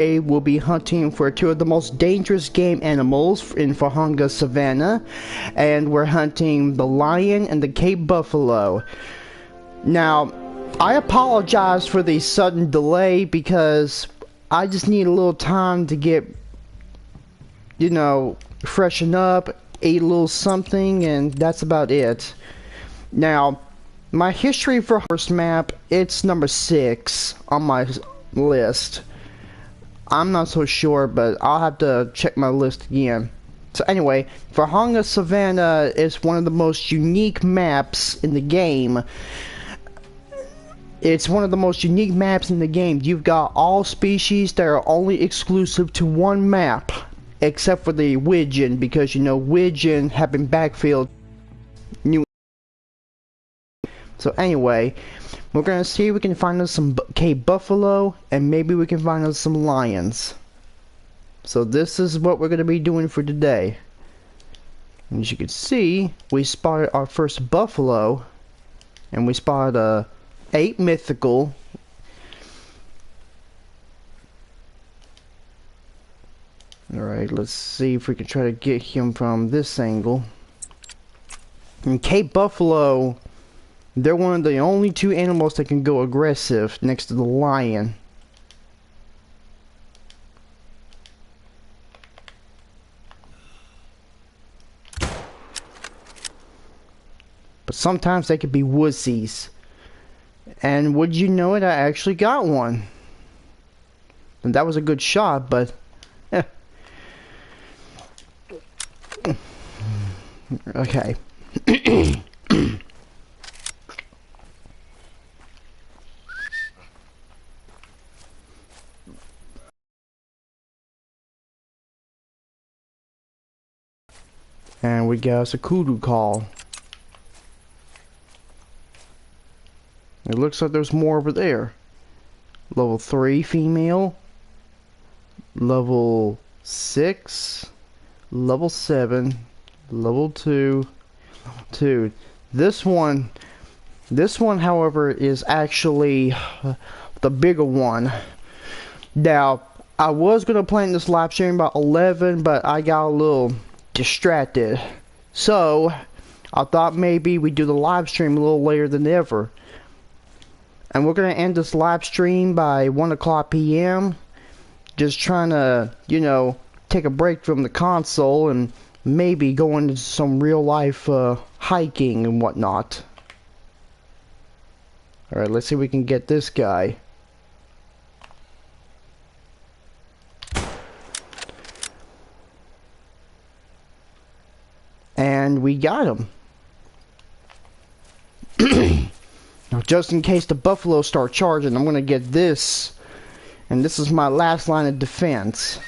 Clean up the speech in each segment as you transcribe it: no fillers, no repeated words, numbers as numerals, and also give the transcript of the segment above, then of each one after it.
Today we'll be hunting for two of the most dangerous game animals in Vurhonga Savannah, and we're hunting the lion and the Cape buffalo. Now, I apologize for the sudden delay because I just need a little time to get, freshen up, eat a little something, and that's about it. Now, my history for first map, it's number 6 on my list. I'm not so sure, but I'll have to check my list again. So anyway, Vurhonga Savannah is one of the most unique maps in the game. It's one of the most unique maps in the game. You've got all species that are only exclusive to one map, except for the Widgeon, because Widgeon have been backfilled. So anyway, we're gonna see if we can find us some Cape buffalo, and maybe we can find us some lions. So this is what we're gonna be doing for today. And as you can see, we spotted our first buffalo, and we spotted a 8 mythical. Alright, let's see if we can try to get him from this angle. And Cape buffalo, they're one of the only 2 animals that can go aggressive next to the lion. But sometimes they could be wussies. And would you know it, I actually got one. And that was a good shot, but okay. And we got a kudu call. It looks like there's more over there. Level 3 female. Level 6. Level 7. Level 2. Level 2. This one, however, is actually the bigger one. Now, I was going to plan this live stream about 11, but I got a little distracted. So, I thought maybe we'd do the live stream a little later than ever. And we're going to end this live stream by 1 o'clock p.m. Just trying to, take a break from the console and maybe go into some real life hiking and whatnot. Alright, let's see if we can get this guy. And we got him. Now, just in case the buffalo start charging, I'm gonna get this, and this is my last line of defense.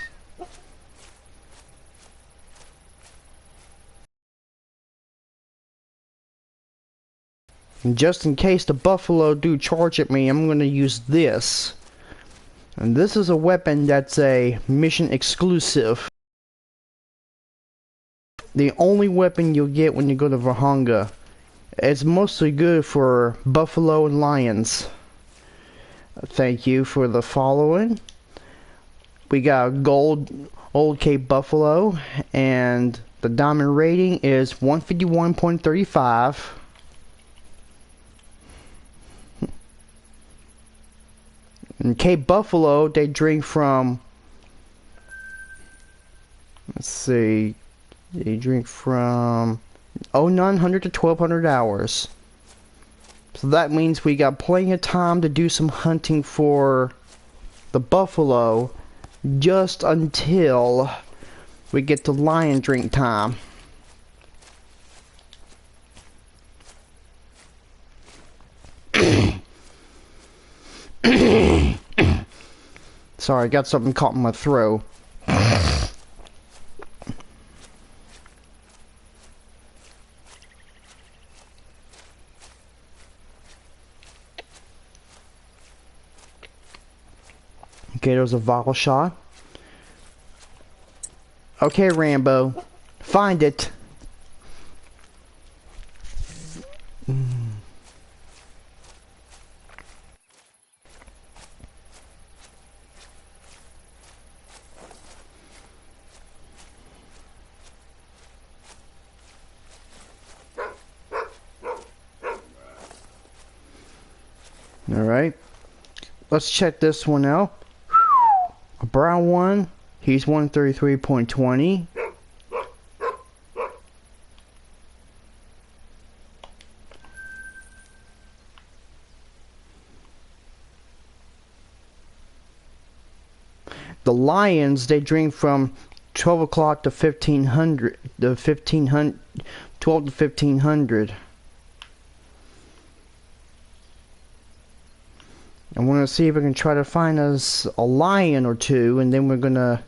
And just in case the buffalo do charge at me, I'm gonna use this. And this is a weapon that's a mission exclusive. The only weapon you'll get when you go to Vurhonga. It's mostly good for buffalo and lions. Thank you for the following. We got gold old Cape buffalo, and the diamond rating is 151.35. And Cape buffalo, they drink from, let's see, they drink from 0900 to 1200 hours. So that means we got plenty of time to do some hunting for the buffalo just until we get to lion drink time. Sorry, I got something caught in my throat. Okay, there's a vital shot. Okay, Rambo. Find it. Alright. Let's check this one out. A brown one. He's 133.20. The lions, they drink from 12 o'clock to 1500, 12 to 1500. I want to see if we can try to find us a lion or two, and then we're gonna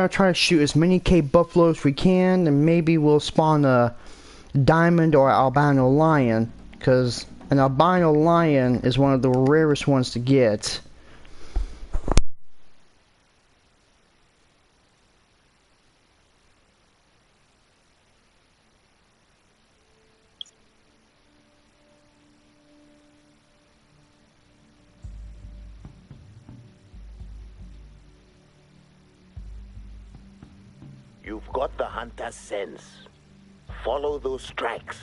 try to shoot as many Cape buffalo as we can, and maybe we'll spawn a diamond or albino lion, because an albino lion is one of the rarest ones to get. You've got the hunter's sense. Follow those tracks.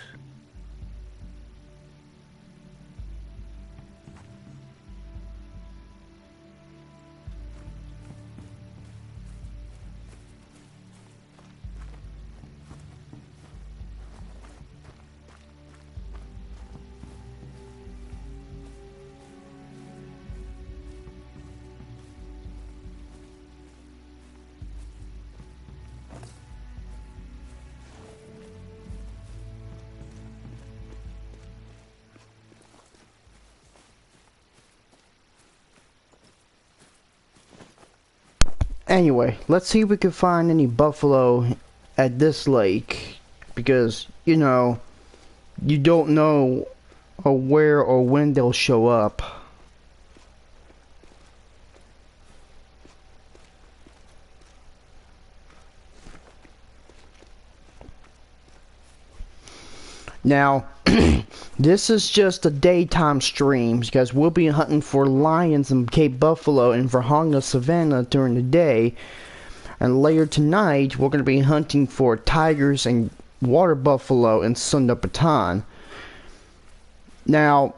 Anyway, let's see if we can find any buffalo at this lake, because, you know, you don't know where or when they'll show up. Now, this is just a daytime stream, because we'll be hunting for lions and Cape buffalo in Vurhonga Savannah during the day, and later tonight we're going to be hunting for tigers and water buffalo in Savannah-COTW. Now,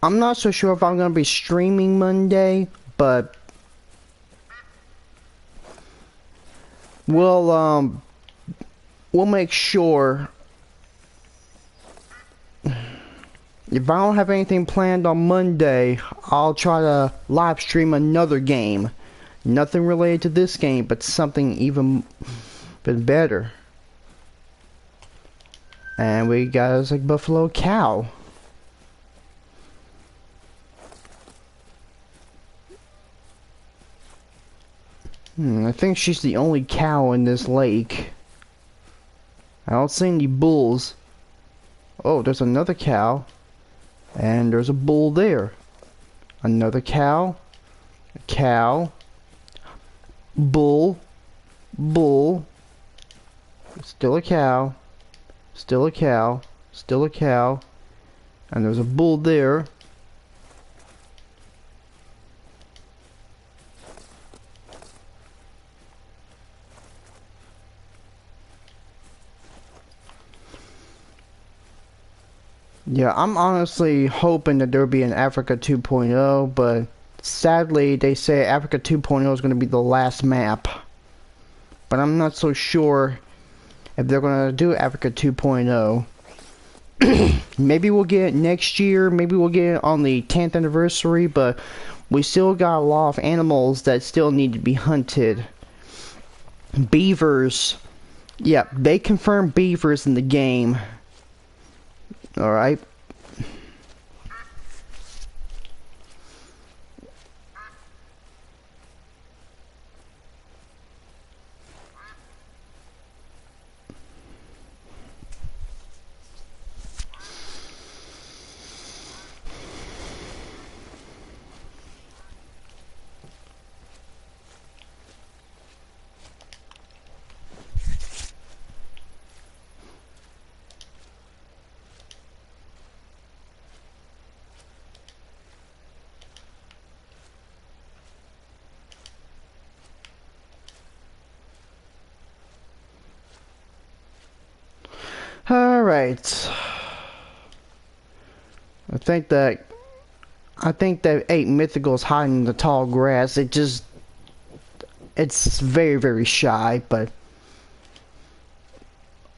I'm not so sure if I'm going to be streaming Monday, but we'll make sure. If I don't have anything planned on Monday, I'll try to live stream another game. Nothing related to this game, but something even better. And we got us a buffalo cow. I think she's the only cow in this lake. I don't see any bulls. Oh, there's another cow. And there's a bull there. Another cow. A cow. Bull. Bull. Still a cow. Still a cow. Still a cow. And there's a bull there. Yeah, I'm honestly hoping that there'll be an Africa 2.0, but sadly they say Africa 2.0 is going to be the last map. But I'm not so sure if they're going to do Africa 2.0. Maybe we'll get it next year, maybe we'll get it on the 10th anniversary, but we still got a lot of animals that still need to be hunted. Beavers. Yeah, they confirmed beavers in the game. Alright. Alright. I think that 8 mythicals hiding in the tall grass. It's very, very shy, but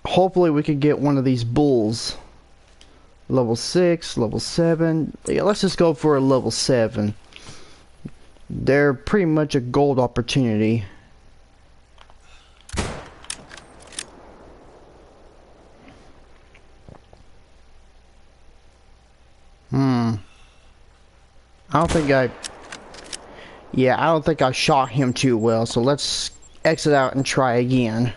hopefully we could get one of these bulls. Level 6, level 7. Yeah, let's just go for a level 7. They're pretty much a gold opportunity. I don't think I shot him too well, so let's exit out and try again.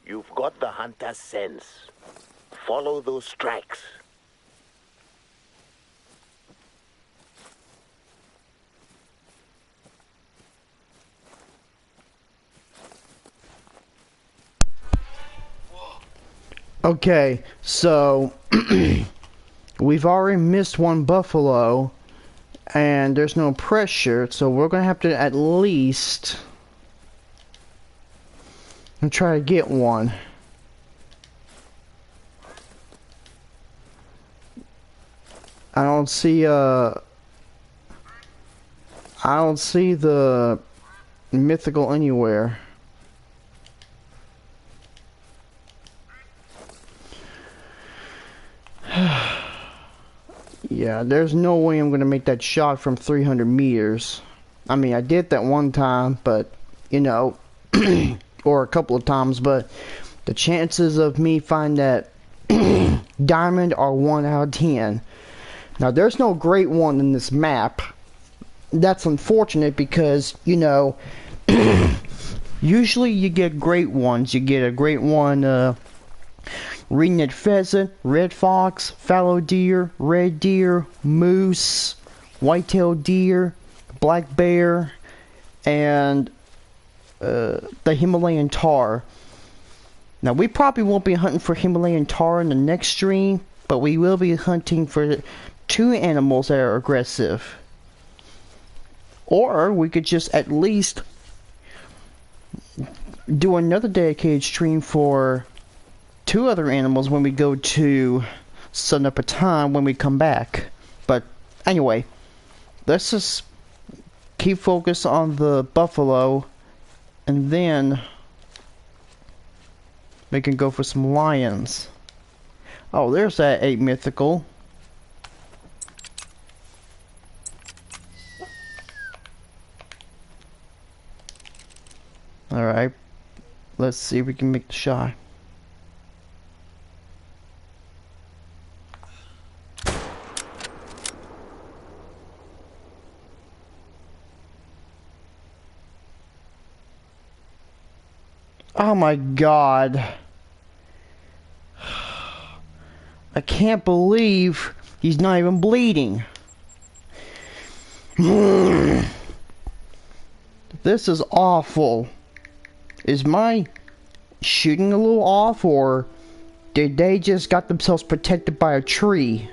You've got the hunter's sense. Follow those tracks. Okay, so we've already missed one buffalo, and there's no pressure, so we're gonna have to at least try to get one. I don't see the mythical anywhere. Yeah, there's no way I'm gonna make that shot from 300 meters. I mean, I did that one time, but you know, or a couple of times, but the chances of me finding that diamond are 1 out of 10. Now, there's no great one in this map. That's unfortunate because, you know, usually you get great ones. You get a great one, ring-necked pheasant, red fox, fallow deer, red deer, moose, white-tailed deer, black bear, and the Himalayan tar. Now, we probably won't be hunting for Himalayan tar in the next stream, but we will be hunting for 2 animals that are aggressive. Or we could just at least do another dedicated stream for two other animals when we go to set up a time when we come back. But anyway, let's just keep focused on the buffalo, and then we can go for some lions. Oh, there's that 8 mythical. Alright, let's see if we can make the shot. Oh my god. I can't believe he's not even bleeding. This is awful. Is my shooting a little off, or did they just got themselves protected by a tree?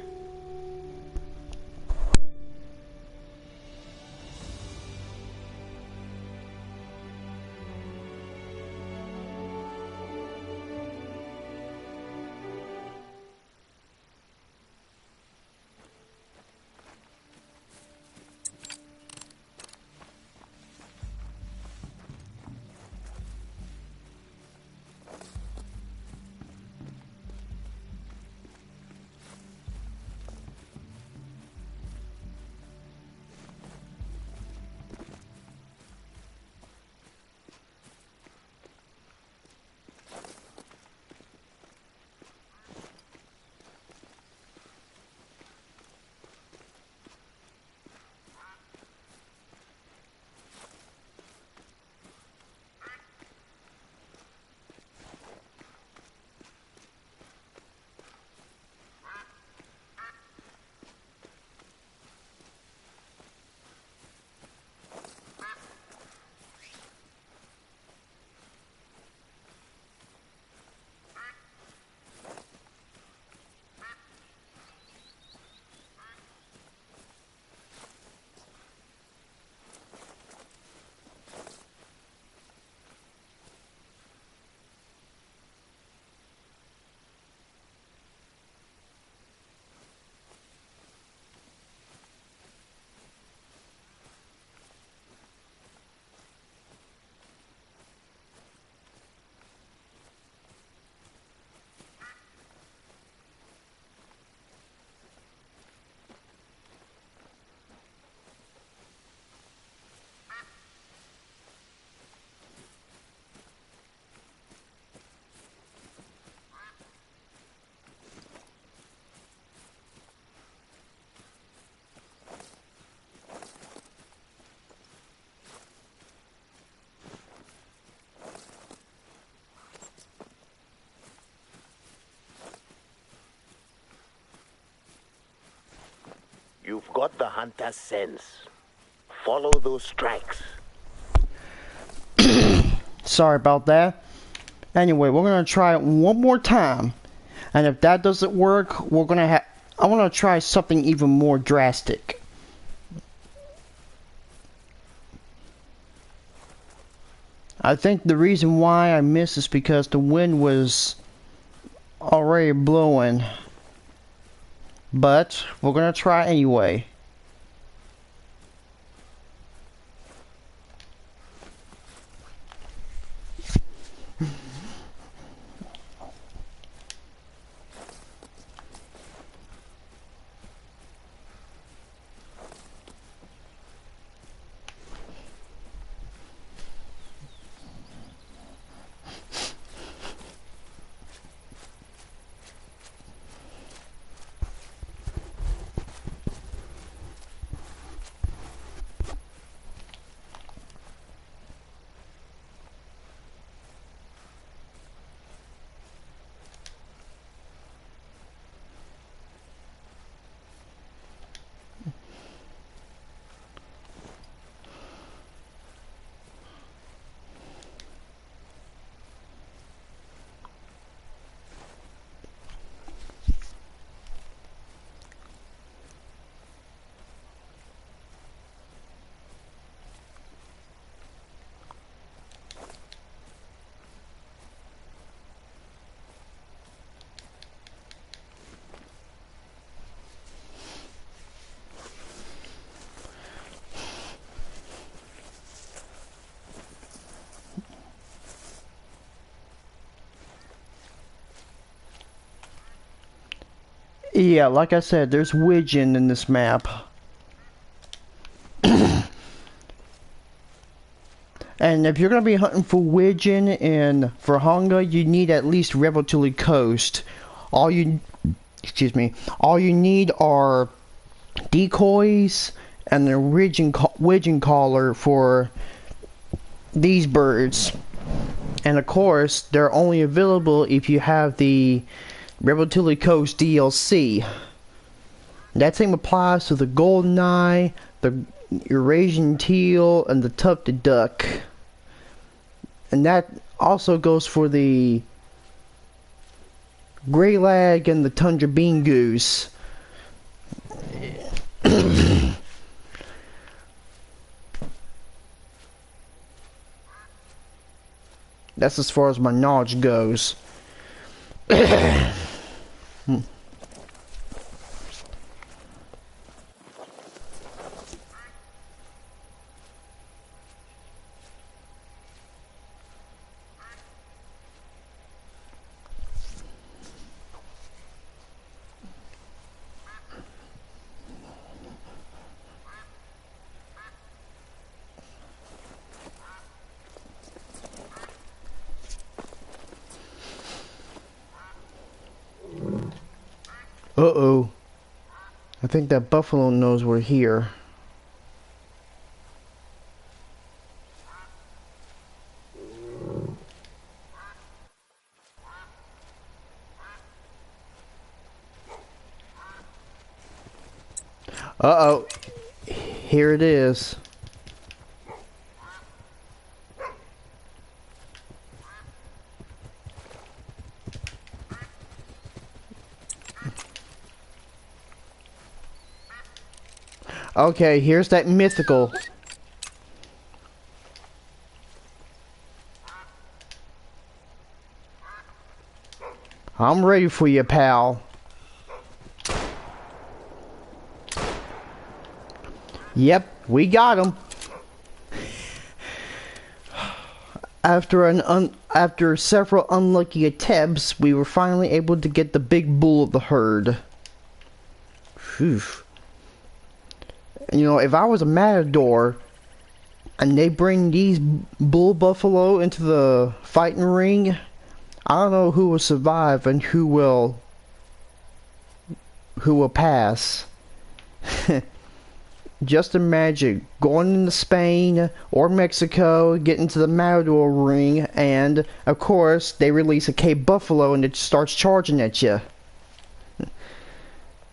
You've got the hunter's sense. Follow those tracks. Sorry about that. Anyway, we're gonna try it one more time, and if that doesn't work, we're gonna have. I want to try something even more drastic. I think the reason why I missed is because the wind was already blowing. But we're gonna try anyway. Yeah, like I said, there's widgeon in this map. And if you're going to be hunting for widgeon in Vurhonga, you need at least Reveltuli Coast. All you, excuse me, all you need are decoys and the widgeon collar for these birds. And of course, they're only available if you have the Reveltuli Coast DLC. That same applies to the golden eye, the Eurasian teal, and the tufted duck. And that also goes for the gray lag and the tundra bean goose. That's as far as my knowledge goes. Uh-oh. I think that buffalo knows we're here. Uh-oh. Here it is. Okay, here's that mythical. I'm ready for you, pal. Yep, we got him. After several unlucky attempts, we were finally able to get the big bull of the herd. Phew. You know, if I was a matador and they bring these bull buffalo into the fighting ring, I don't know who will survive and who will pass. Just imagine going into Spain or Mexico, getting to the matador ring, and of course they release a Cape buffalo and it starts charging at you.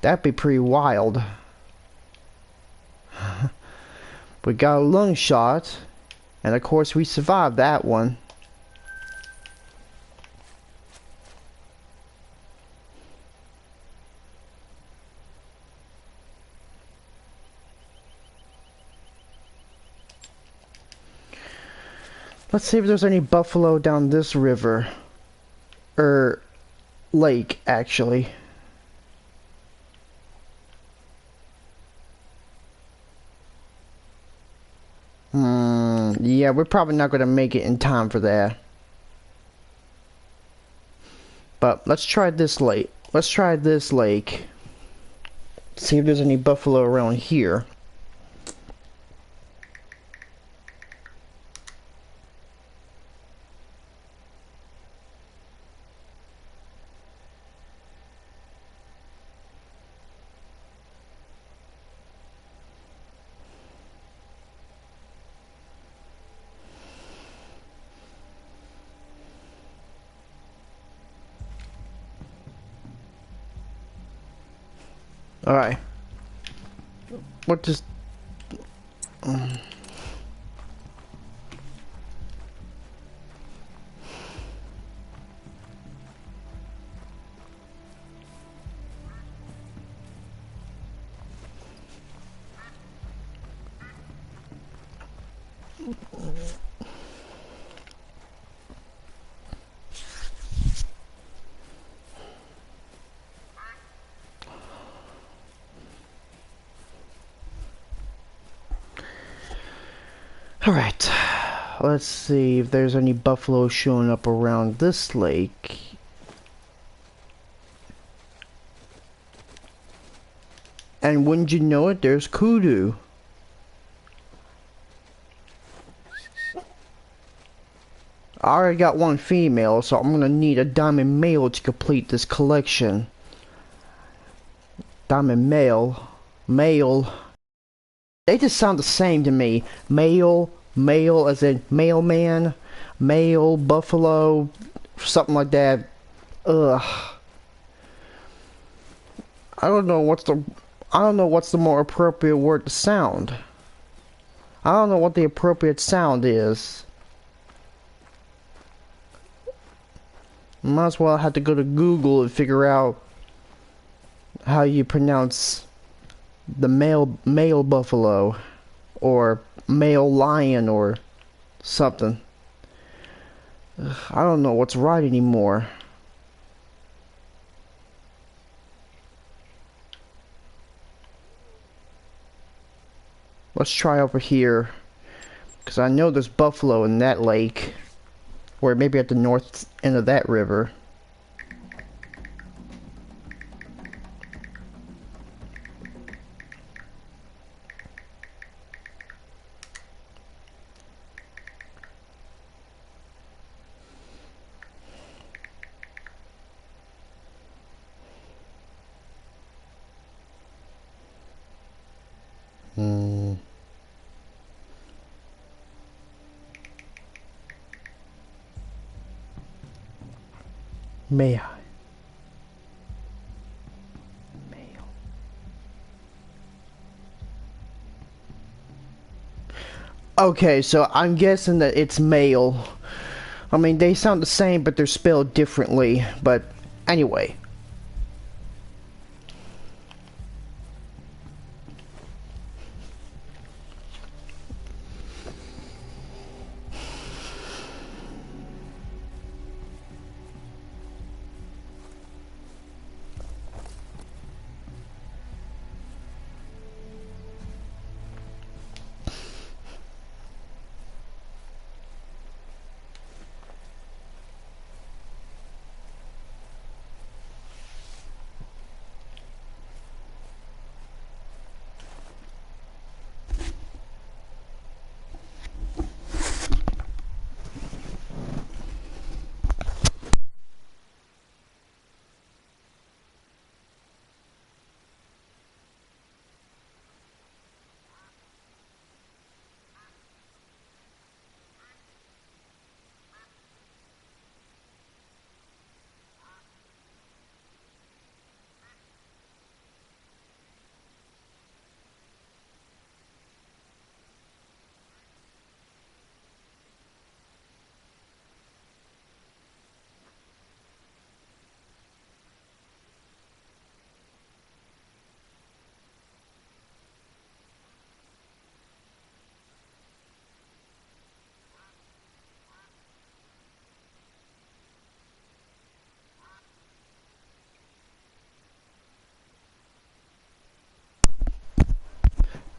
That'd be pretty wild. We got a lung shot, and of course we survived that one. Let's see if there's any buffalo down this river. Lake, actually. Yeah, we're probably not going to make it in time for that. But let's try this lake. See if there's any buffalo around here. Alright. What does... Alright, let's see if there's any buffalo showing up around this lake. And wouldn't you know it, there's kudu. I already got one female, so I'm gonna need a diamond male to complete this collection. Diamond male. Male. They just sound the same to me. Male. Male as in mailman. Male. Buffalo. Something like that. Ugh. I don't know what's the more appropriate word to sound. I don't know what the appropriate sound is. Might as well have to go to Google and figure out how you pronounce the male buffalo or male lion or something. Ugh, I don't know what's right anymore. Let's try over here, because I know there's buffalo in that lake, or maybe at the north end of that river. May I? Male. Okay, so I'm guessing that it's male. I mean, they sound the same, but they're spelled differently. But anyway.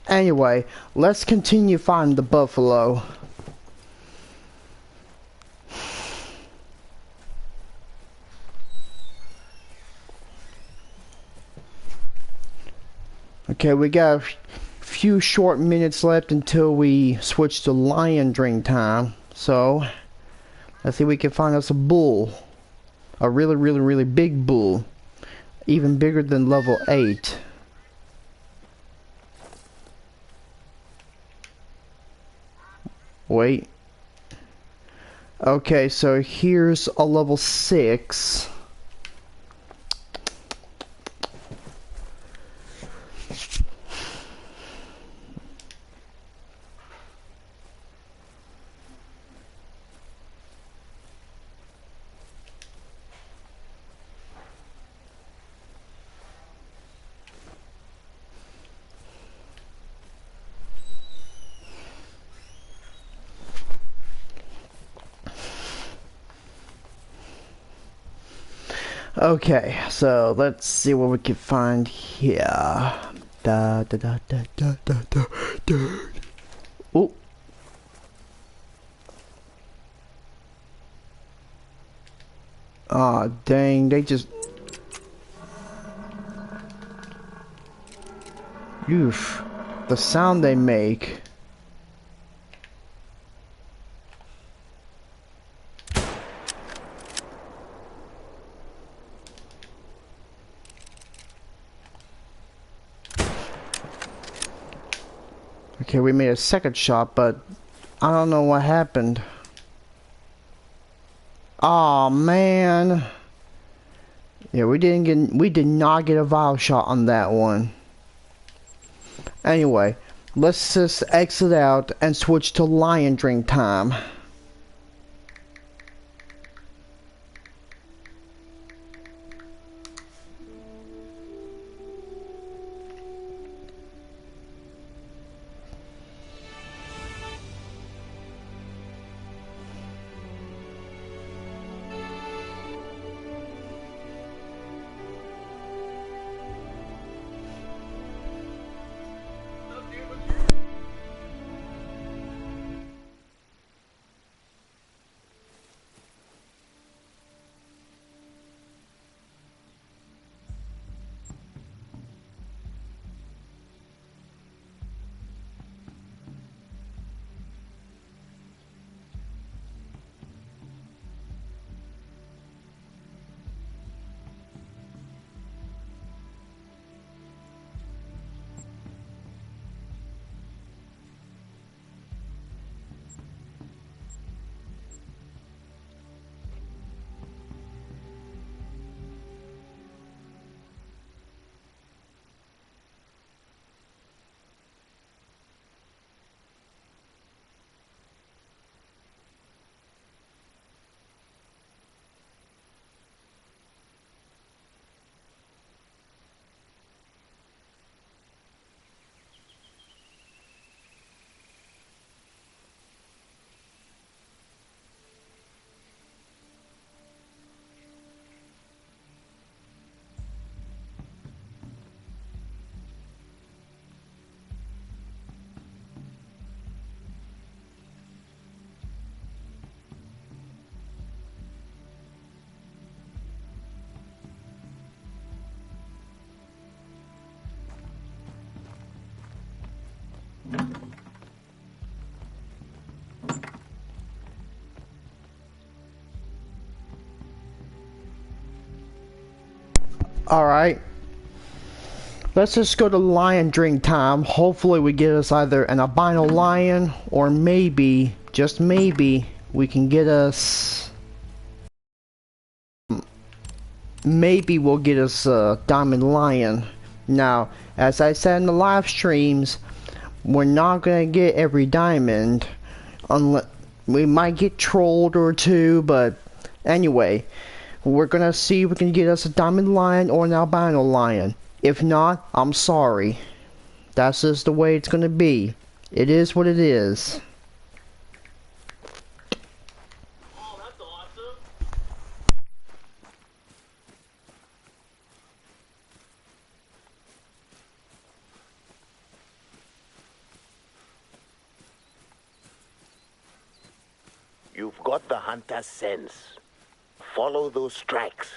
Anyway, let's continue finding the buffalo. Okay, we got a few short minutes left until we switch to lion drink time. So, let's see if we can find us a bull. A really big bull. Even bigger than level 8. Wait. Okay, so here's a level 6. Okay, so let's see what we can find here. Da da da da da da da da. Oh. Aw, dang, they just... Oof. The sound they make. Okay, we made a second shot, but I don't know what happened. Aw, man. Yeah, we did not get a vial shot on that one. Anyway, let's just exit out and switch to lion drink time. Alright. Let's just go to lion drink time. Hopefully we get us either an albino lion or maybe, just maybe, we can get us... Maybe we'll get us a diamond lion. Now, as I said in the live streams, we're not gonna get every diamond. Unless we might get trolled or two, but anyway, we're gonna see if we can get us a diamond lion or an albino lion. If not, I'm sorry. That's just the way it's gonna be. It is what it is. Oh, that's awesome. You've got the hunter's sense. Follow those tracks.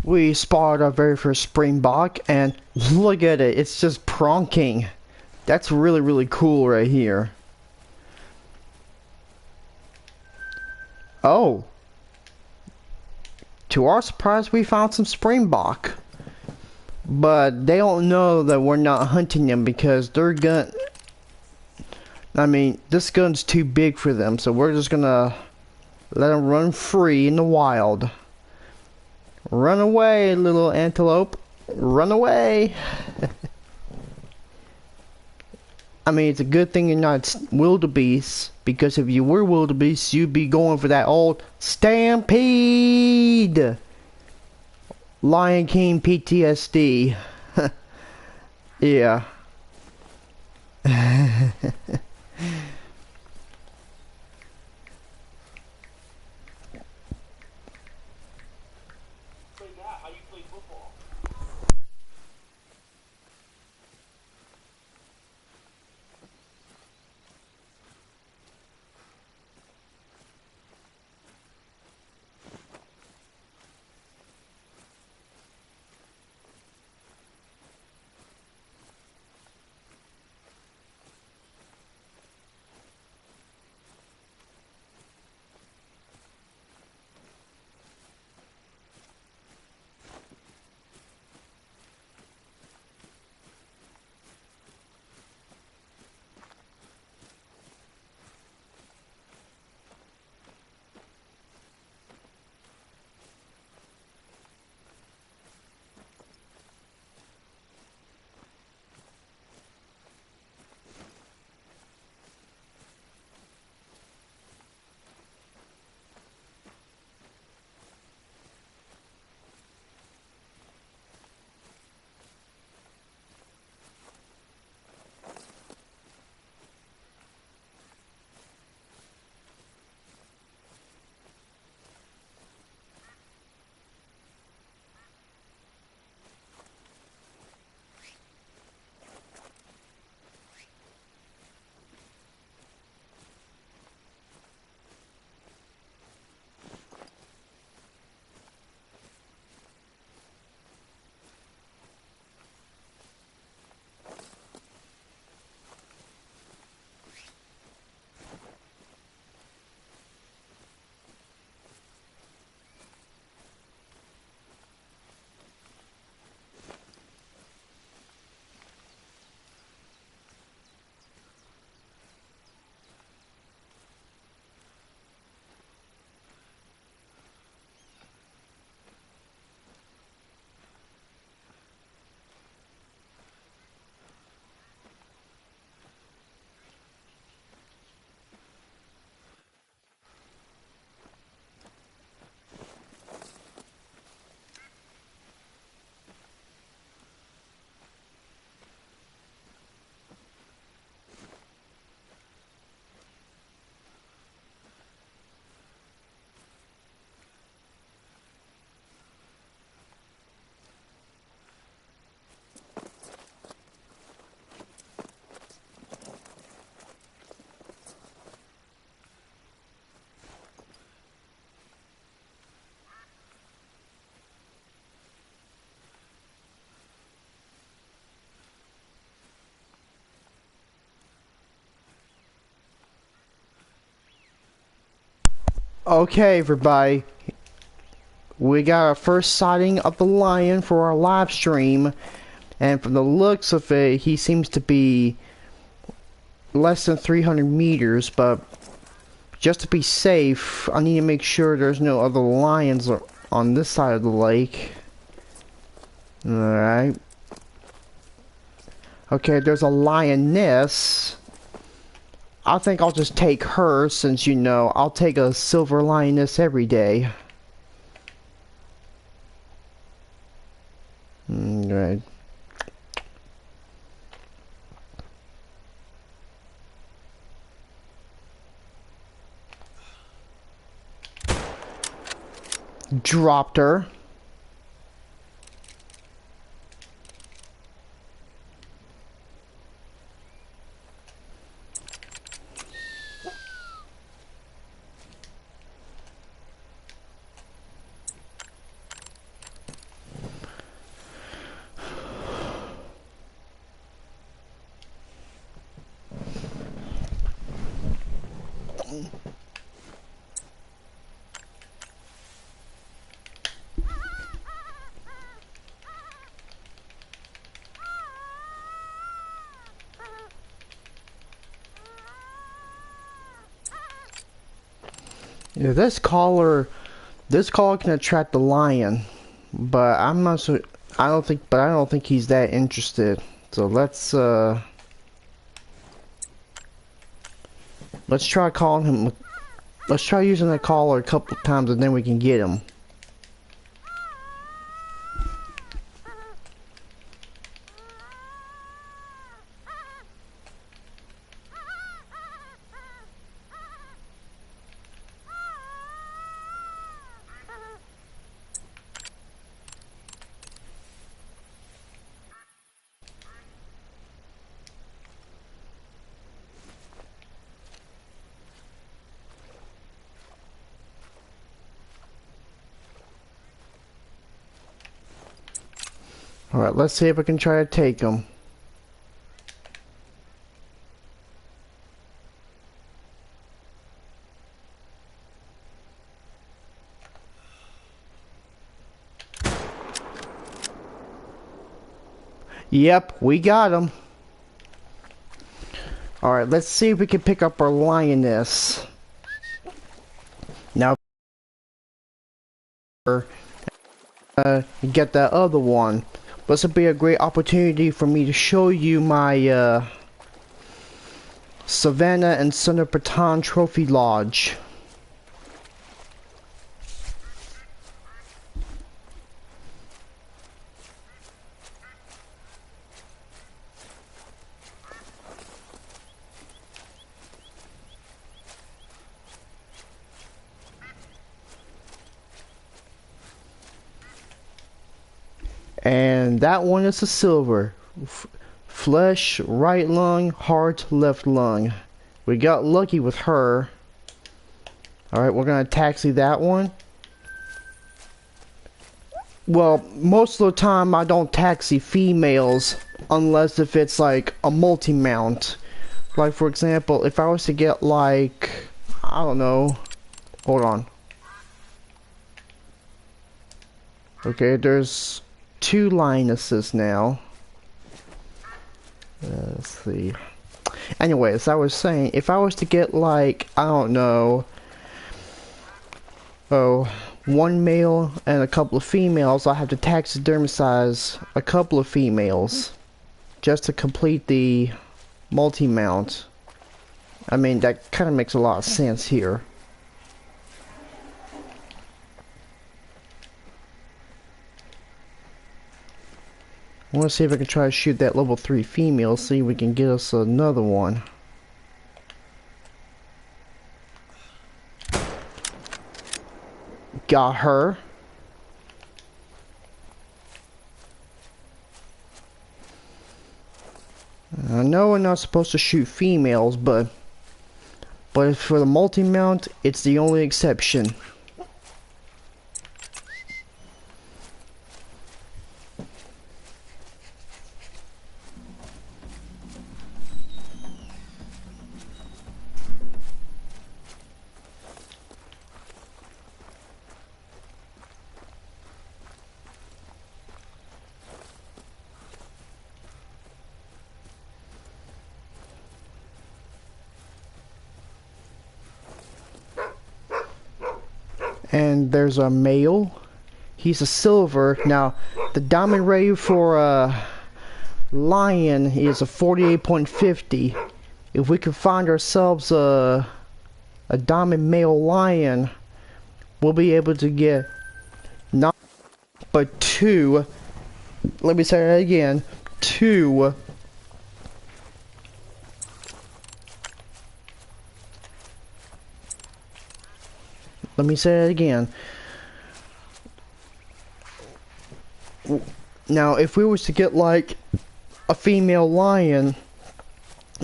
We spotted our very first springbok, and look at it, it's just pronking. That's really, really cool right here. Oh. To our surprise, we found some springbok. But they don't know that we're not hunting them because they're I mean, this gun's too big for them, so we're just gonna let them run free in the wild. Run away, little antelope. Run away. I mean, it's a good thing you're not wildebeest, because if you were wildebeest, you'd be going for that old stampede. Lion King PTSD. Yeah. Okay, everybody. We got our first sighting of the lion for our live stream, and from the looks of it, he seems to be less than 300 meters, but just to be safe, I need to make sure there's no other lions on this side of the lake. Alright. Okay, there's a lioness. I think I'll just take her, since, you know, I'll take a silver lioness every day. Right. Dropped her. Yeah, this collar can attract the lion, but I'm not so. I don't think he's that interested. So let's try calling him. Let's try using the collar a couple of times, and then we can get him. Alright, let's see if I can try to take him. Yep, we got him. Alright, let's see if we can pick up our lioness. Now, get that other one. This will be a great opportunity for me to show you my Savannah and Savannah-COTW Trophy Lodge. And that one is a silver. Flesh, right lung, heart, left lung. We got lucky with her. Alright, we're gonna taxi that one. Well, most of the time I don't taxi females unless if it's like a multi-mount. Like for example, if I was to get like, I don't know, hold on. Okay, there's 2 lionesses now. Let's see. Anyways, I was saying, if I was to get like, I don't know, 1 male and a couple of females, I have to taxidermicize a couple of females just to complete the multi-mount. I mean, that kind of makes a lot of sense here. I want to see if I can try to shoot that level 3 female, see if we can get us another one. Got her. I know we're not supposed to shoot females, but for the multi-mount, it's the only exception. And there's a male. He's a silver. Now, the diamond ray for a lion is a 48.50. If we could find ourselves a diamond male lion, we'll be able to get not but 2. Let me say that again. 2. Let me say that again. Now, if we was to get like a female lion,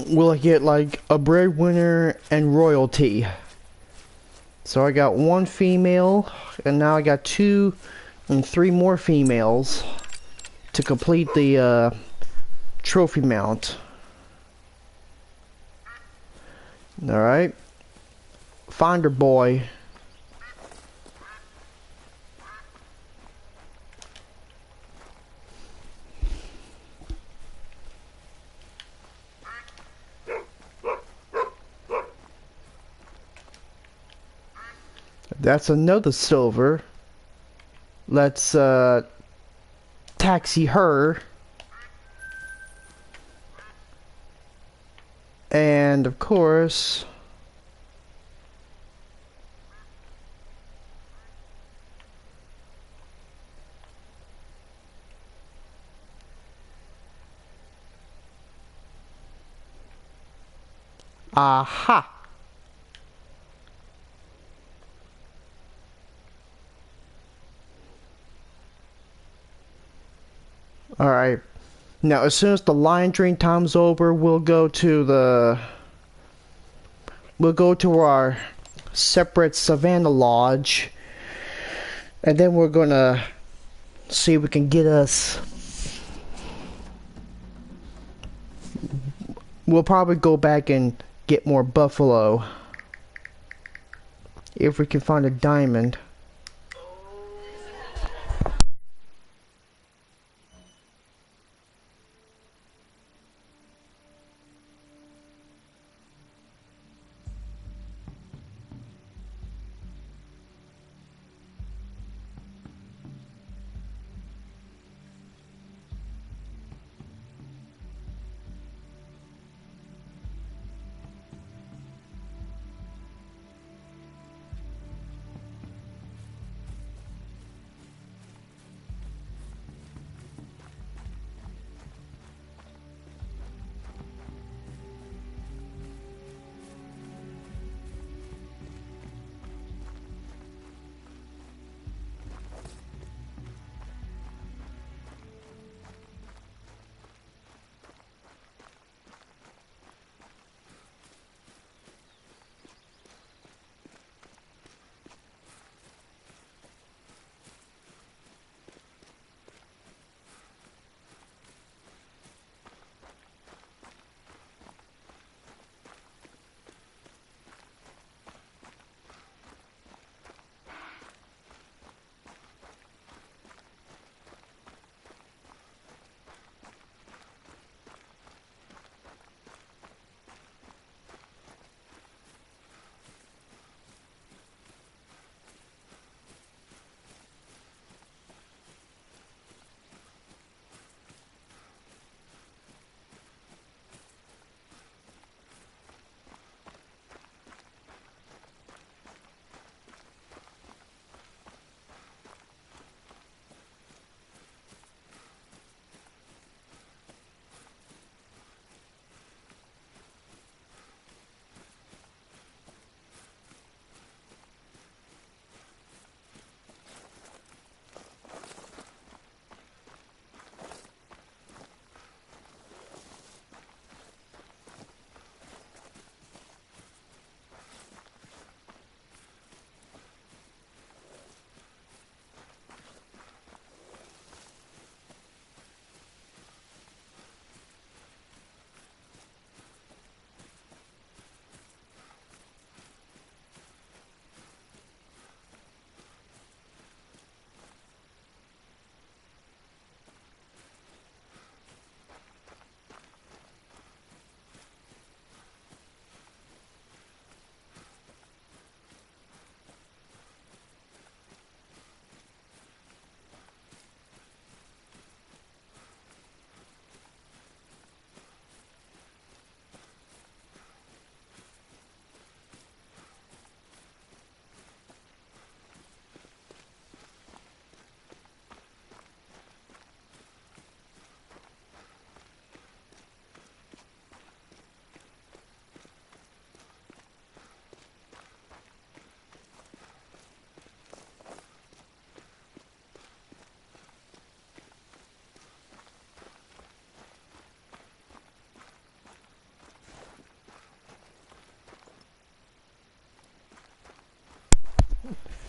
we'll get like a breadwinner and royalty. So I got 1 female, and now I got 2 and 3 more females to complete the trophy mount. Alright. Finder boy. That's another silver. Let's taxi her. And of course, aha. Alright. Now, as soon as the line drain time's over, we'll go to our separate Savannah Lodge. And then we're gonna see if we can get us... We'll probably go back and get more buffalo. If we can find a diamond.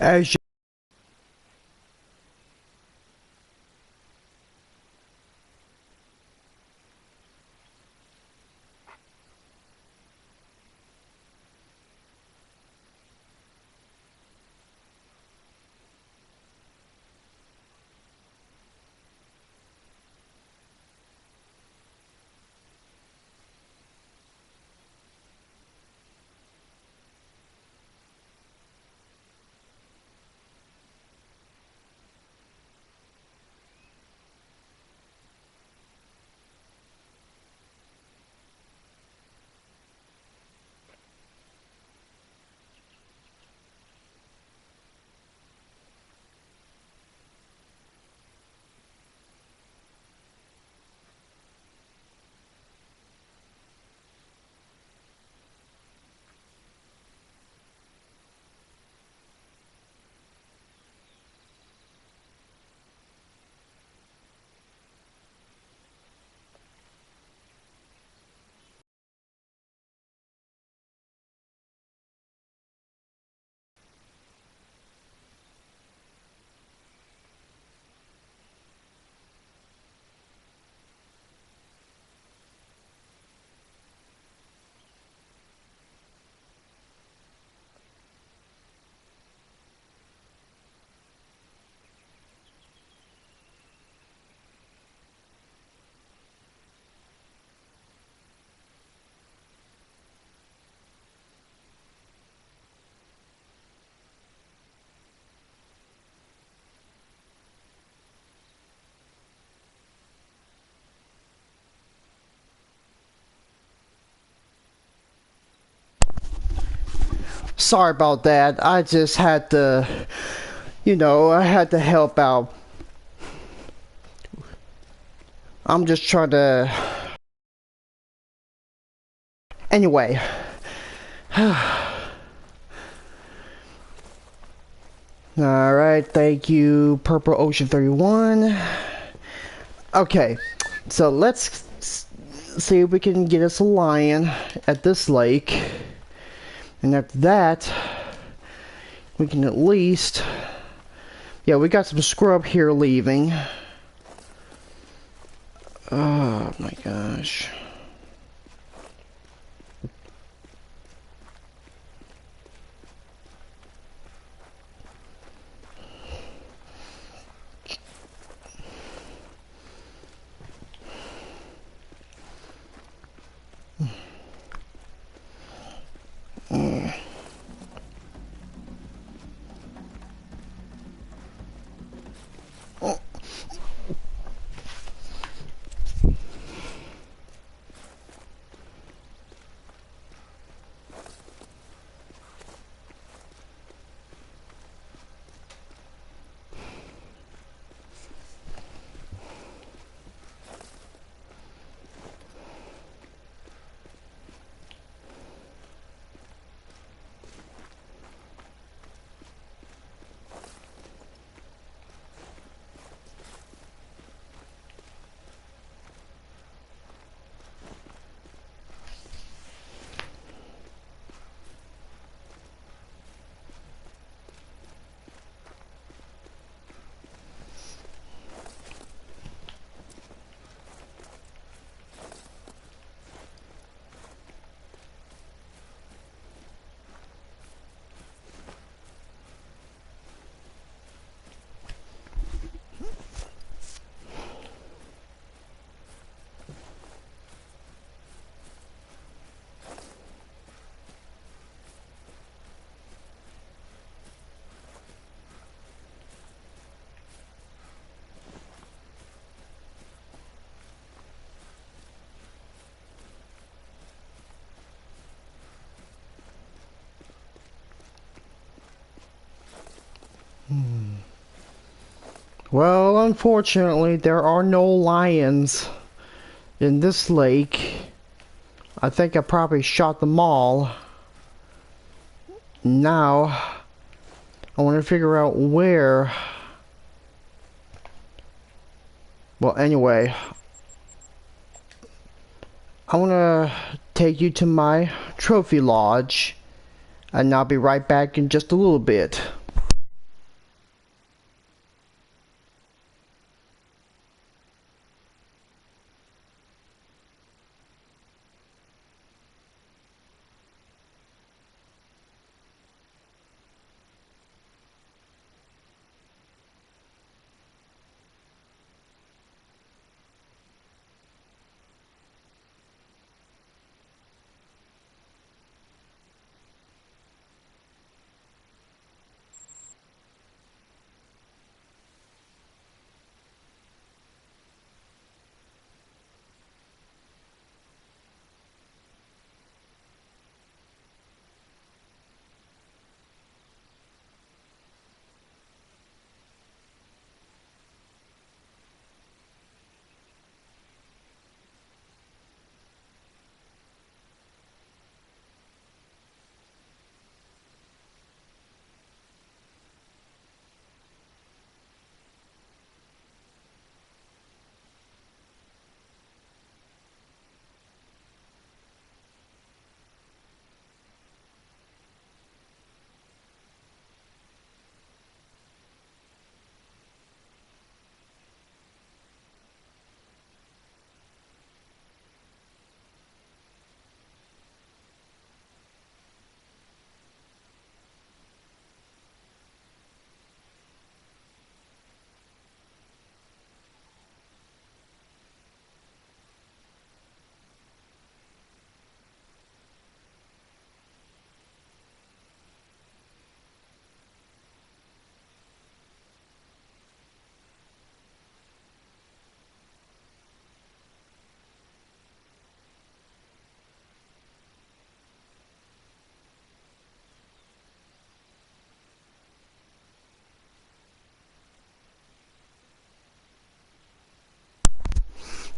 As Sorry about that. I just had to, I had to help out. I'm just trying to. Anyway. Alright, thank you, Purple Ocean 31. Okay, so let's see if we can get us a lion at this lake. And after that, we can at least... Yeah, we got some scrub here leaving. Oh my gosh. Well, unfortunately, there are no lions in this lake. I think I probably shot them all. Now, I want to figure out where... Well, anyway, I want to take you to my trophy lodge, and I'll be right back in just a little bit.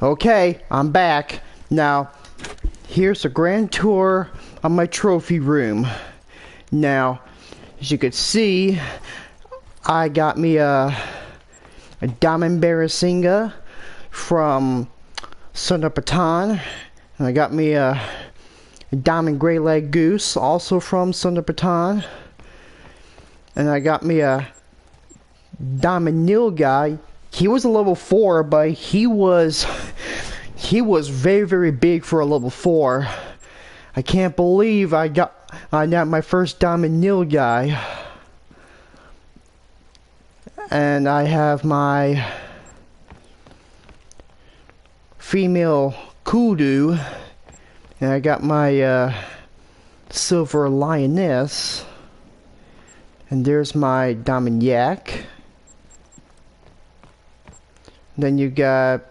Okay, I'm back. Now, here's a grand tour of my trophy room. Now, as you can see, I got me a diamond barrasinga from Savannah-COTW, and I got me a diamond gray leg goose, also from Savannah-COTW, and I got me a diamond nilgai. He was a level 4, but he was very, very big for a level 4. I can't believe I got my first diamond nilgai. And I have my female kudu, and I got my silver lioness, and there's my diamond yak. Then you got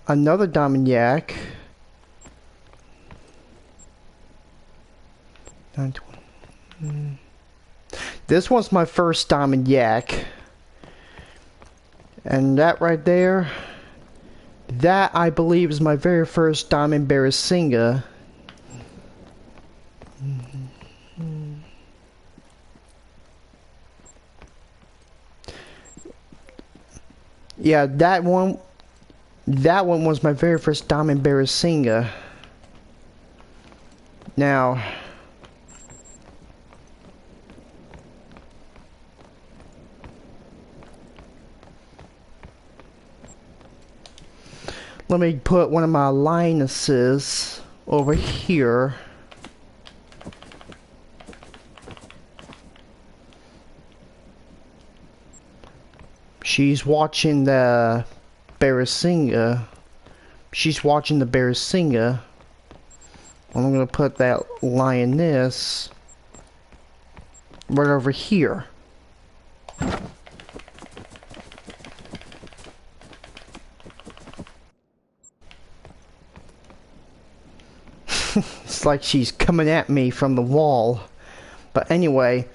another diamond yak. This one's my first diamond yak. And that right there, that I believe is my very first diamond barrasinga. Yeah, that one was my very first diamond barrasinga. Now, let me put one of my lionesses over here. She's watching the barrasinga. She's watching the barrasinga. I'm gonna put that lioness right over here. It's like she's coming at me from the wall. But anyway,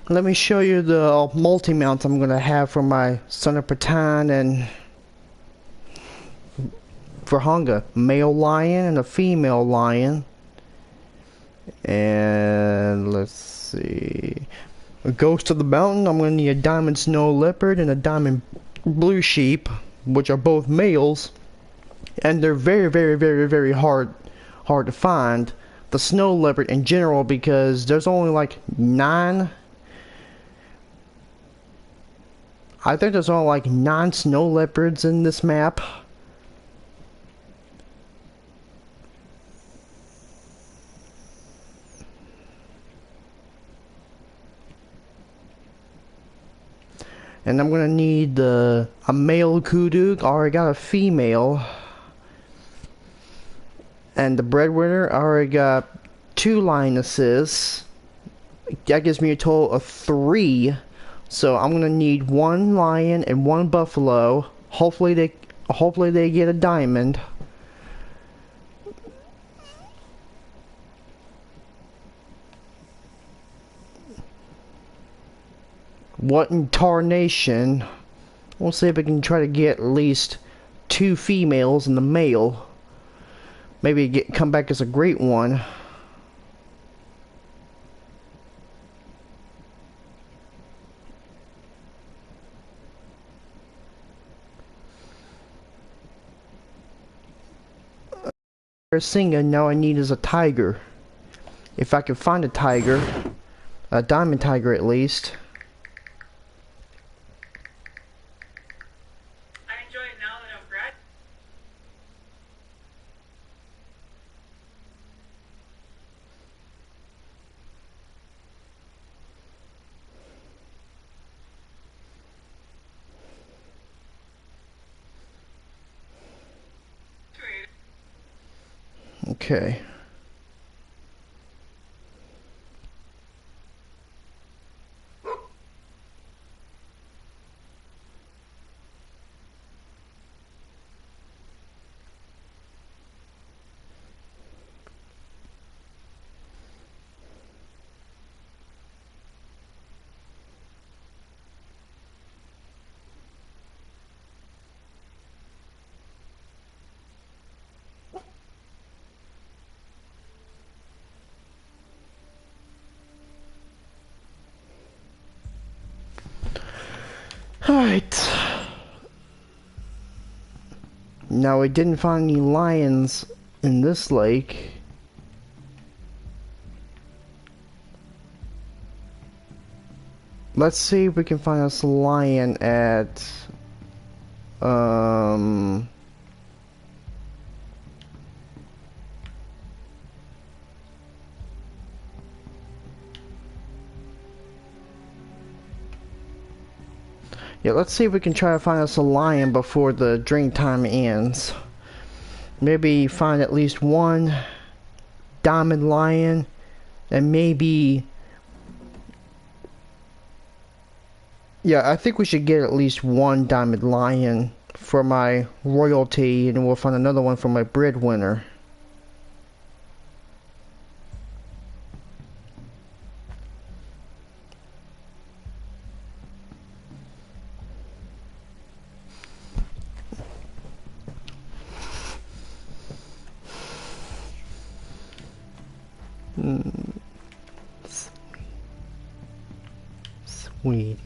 let me show you the multi-mounts I'm gonna have for my Savannah-COTW and Vurhonga. Male lion and a female lion. And let's see. A ghost of the mountain, I'm gonna need a diamond snow leopard and a diamond blue sheep, which are both males. And they're very, very, very, very hard to find. The snow leopard in general, because there's only like 9. I think there's only like 9 snow leopards in this map. And I'm gonna need a male kudu. I already got a female. And the breadwinner, I already got 2 lionesses. That gives me a total of 3. So I'm gonna need 1 lion and 1 buffalo. Hopefully they get a diamond. What in tarnation? We'll see if we can try to get at least 2 females and the male. Maybe come back as a great one. Singa, now I need is a tiger. If I can find a tiger, a diamond tiger at least. I enjoy it now that I'm grad. Okay. Alright. Now we didn't find any lions in this lake. Let's see if we can find us a lion at yeah, let's see if we can try to find us a lion before the drink time ends. Maybe find at least one diamond lion, and maybe... yeah, I think we should get at least one diamond lion for my royalty, and we'll find another one for my breadwinner. Sweetie.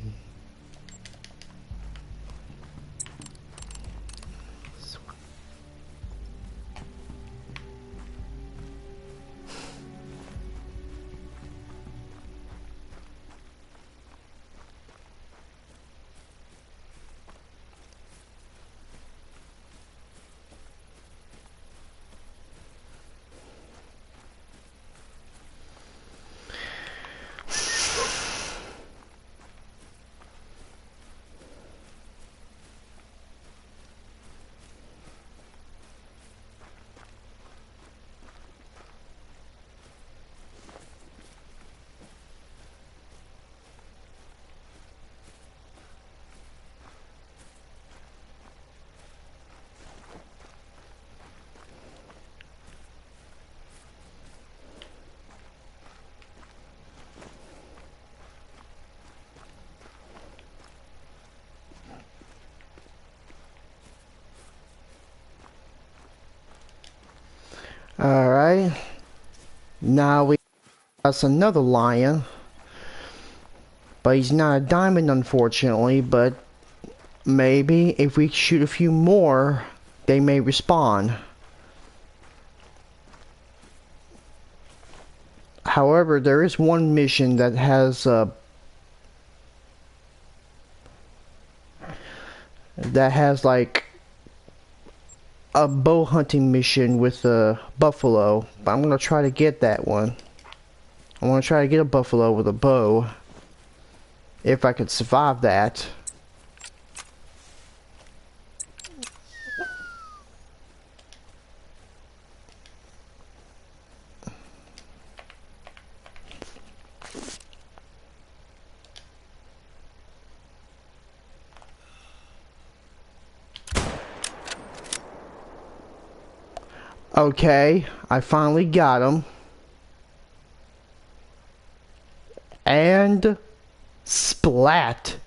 Alright. Now we have another lion. But he's not a diamond, unfortunately, but maybe if we shoot a few more, they may respawn. However, there is one mission that has like a bow hunting mission with a buffalo. But I'm gonna try to get that one. I want to try to get a buffalo with a bow. If I could survive that. Okay, I finally got him. And splat.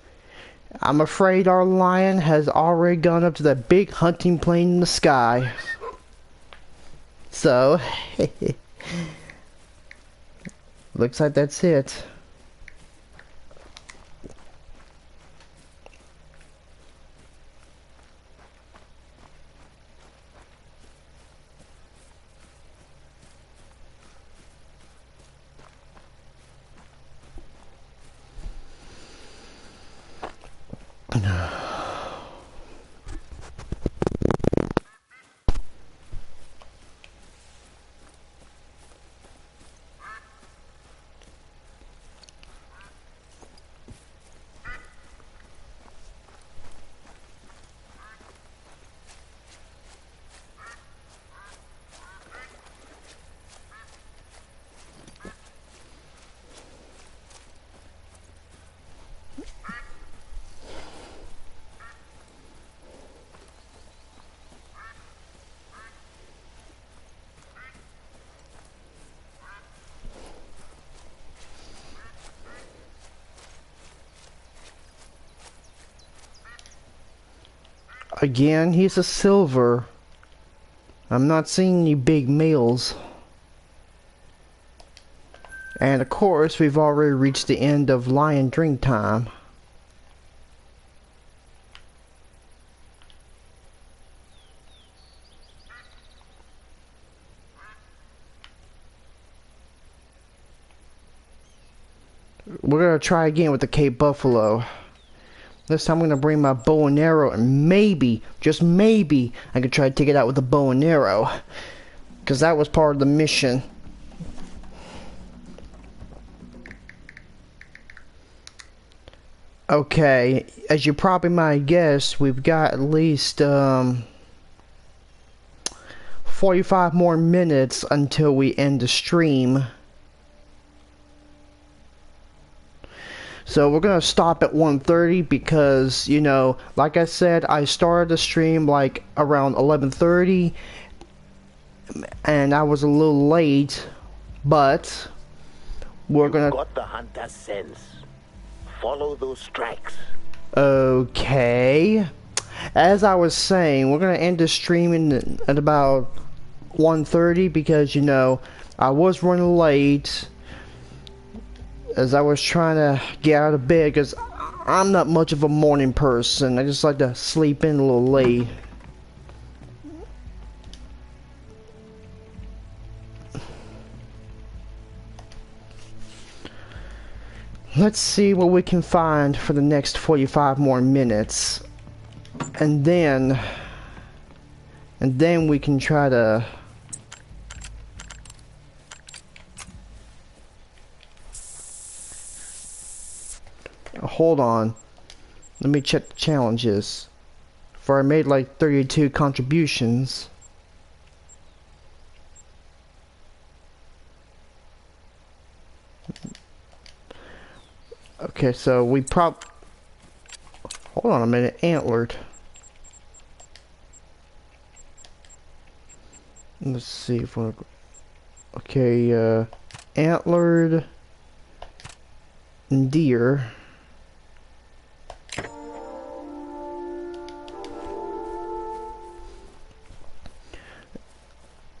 I'm afraid our lion has already gone up to that big hunting plane in the sky. So, looks like that's it. Again, he's a silver. I'm not seeing any big males. And of course, we've already reached the end of lion drink time. We're gonna try again with the Cape Buffalo. This time I'm gonna bring my bow and arrow, and maybe, just maybe, I can try to take it out with the bow and arrow. Because that was part of the mission. Okay, as you probably might guess, we've got at least 45 more minutes until we end the stream. So we're gonna stop at 1:30 because, you know, like I said, I started the stream like around 11:30 and I was a little late, but we're You've gonna... got the hunter's sense. Follow those tracks. Okay. As I was saying, we're gonna end the stream at about 1:30 because, you know, I was running late as I was trying to get out of bed because I'm not much of a morning person. I just like to sleep in a little late. Let's see what we can find for the next 45 more minutes. And then we can try to... Hold on. Let me check the challenges. For I made like 32 contributions. Okay, so we hold on a minute. Antlered. Let's see if we're... Okay, antlered deer.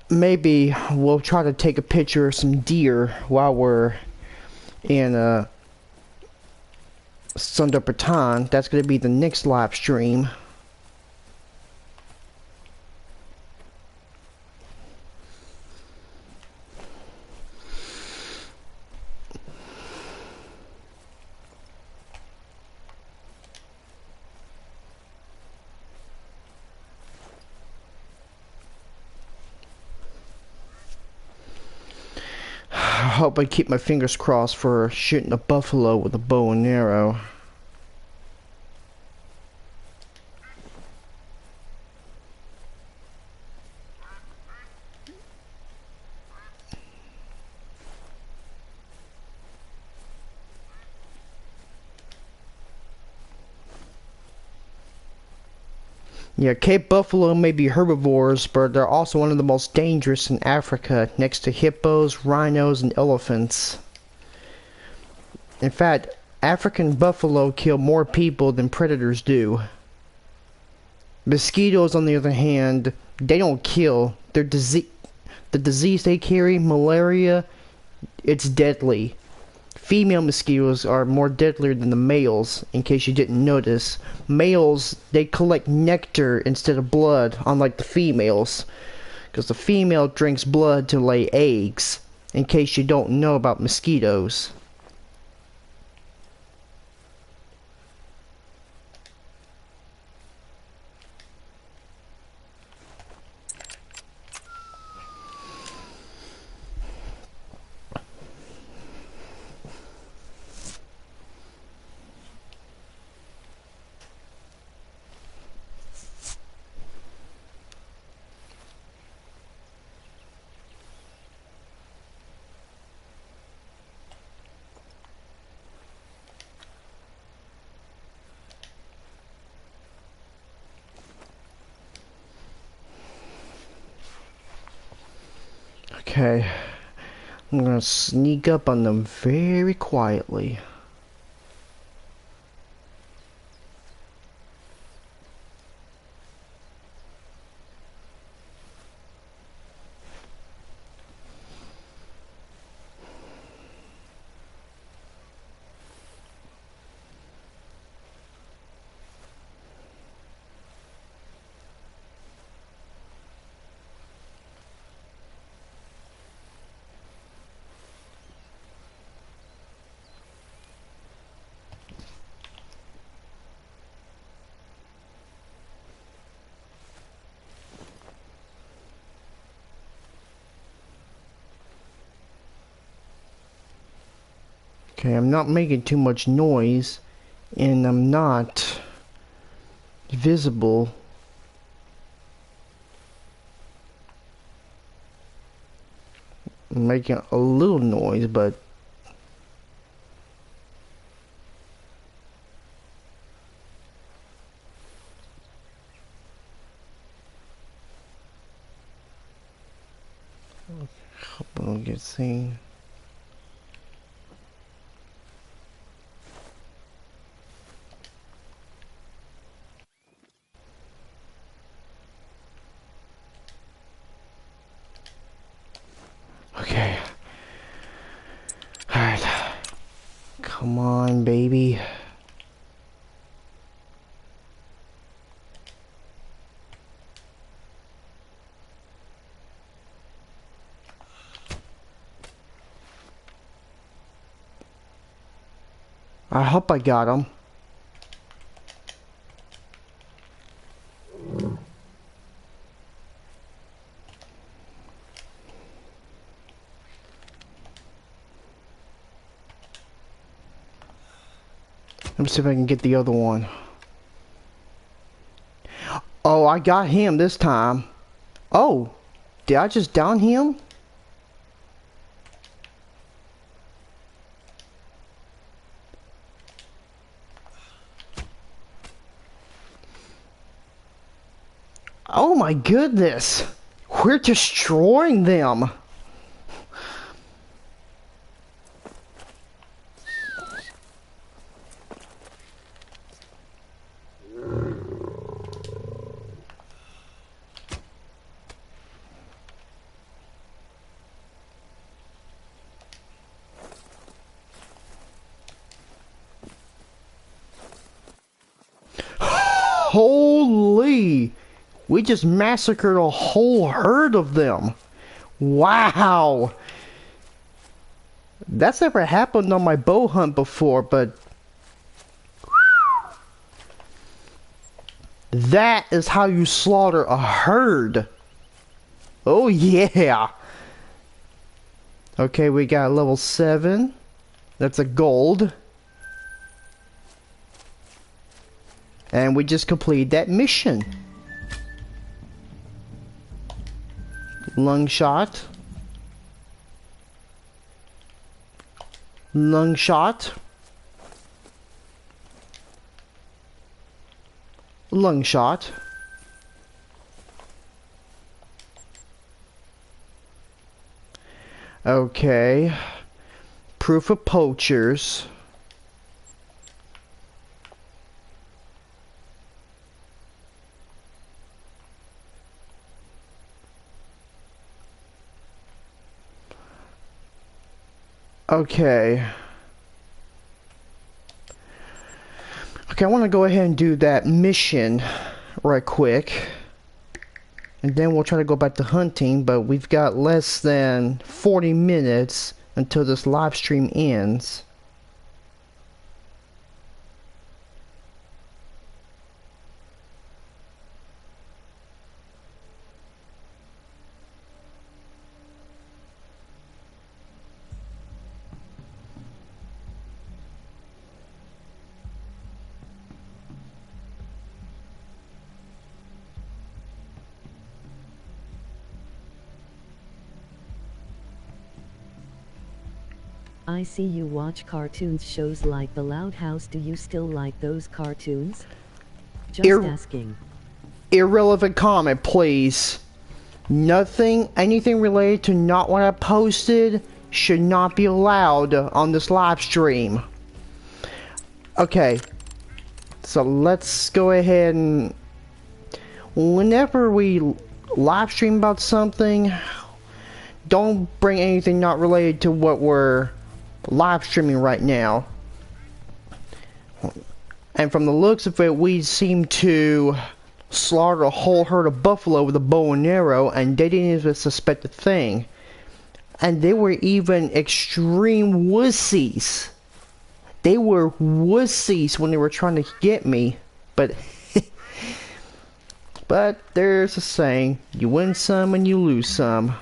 Maybe we'll try to take a picture of some deer while we're in Sundarpatan. That's going to be the next live stream. I hope I keep my fingers crossed for shooting a buffalo with a bow and arrow. Yeah, Cape Buffalo may be herbivores, but they're also one of the most dangerous in Africa, next to hippos, rhinos, and elephants. In fact, African buffalo kill more people than predators do. Mosquitoes, on the other hand, they don't kill. The disease they carry, malaria, it's deadly. Female mosquitoes are more deadlier than the males, in case you didn't notice. Males, they collect nectar instead of blood, unlike the females. Because the female drinks blood to lay eggs, in case you don't know about mosquitoes. Okay, I'm gonna sneak up on them very quietly. Okay, I'm not making too much noise, and I'm not visible. I'm making a little noise, but hope I don't get seen. Okay. Alright. Come on, baby. I hope I got him. Let me see if I can get the other one. Oh, I got him this time. Oh, did I just down him? Oh my goodness. We're destroying them. Holy! We just massacred a whole herd of them. Wow! That's never happened on my bow hunt before, but that is how you slaughter a herd. Oh yeah! Okay, we got level 7. That's a gold. And we just completed that mission. Lung shot. Lung shot. Lung shot. Okay. Proof of poachers. Okay. Okay, I want to go ahead and do that mission right quick. And then we'll try to go back to hunting, but we've got less than 40 minutes until this live stream ends. I see you watch cartoons shows like The Loud House. Do you still like those cartoons? Just asking. Irrelevant comment, please. Anything related to not what I posted should not be allowed on this live stream. Okay. So let's go ahead and whenever we live stream about something, don't bring anything not related to what we're live streaming right now. And from the looks of it, we seem to slaughter a whole herd of buffalo with a bow and arrow, and they didn't even suspect a thing. And they were even extreme wussies. They were wussies when they were trying to get me. But but there's a saying, you win some and you lose some.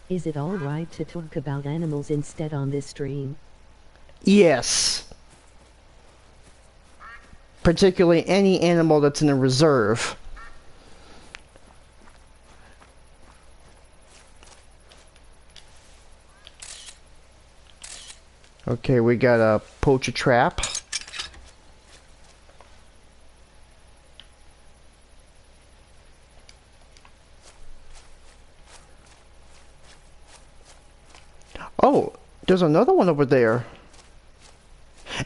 Is it alright to talk about animals instead on this stream? Yes. Particularly any animal that's in a reserve. Okay, we got a poacher trap. Oh, there's another one over there.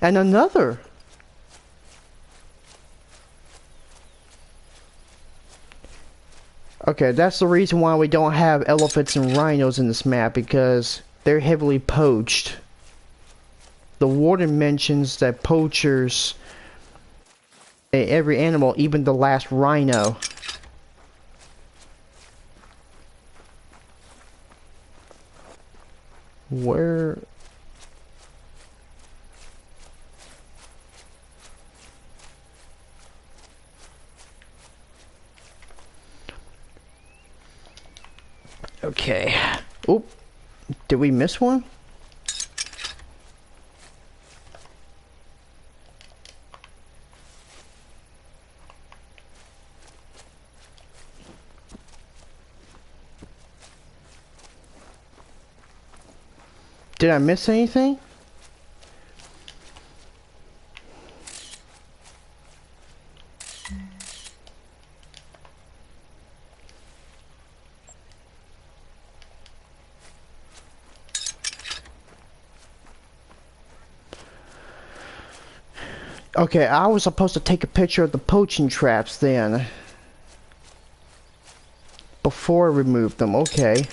And another. Okay, that's the reason why we don't have elephants and rhinos in this map, because they're heavily poached. The warden mentions that poachers every animal, even the last rhino. Where? Okay. Oop. Did we miss one? Did I miss anything? Okay, I was supposed to take a picture of the poaching traps then. Before I removed them, okay.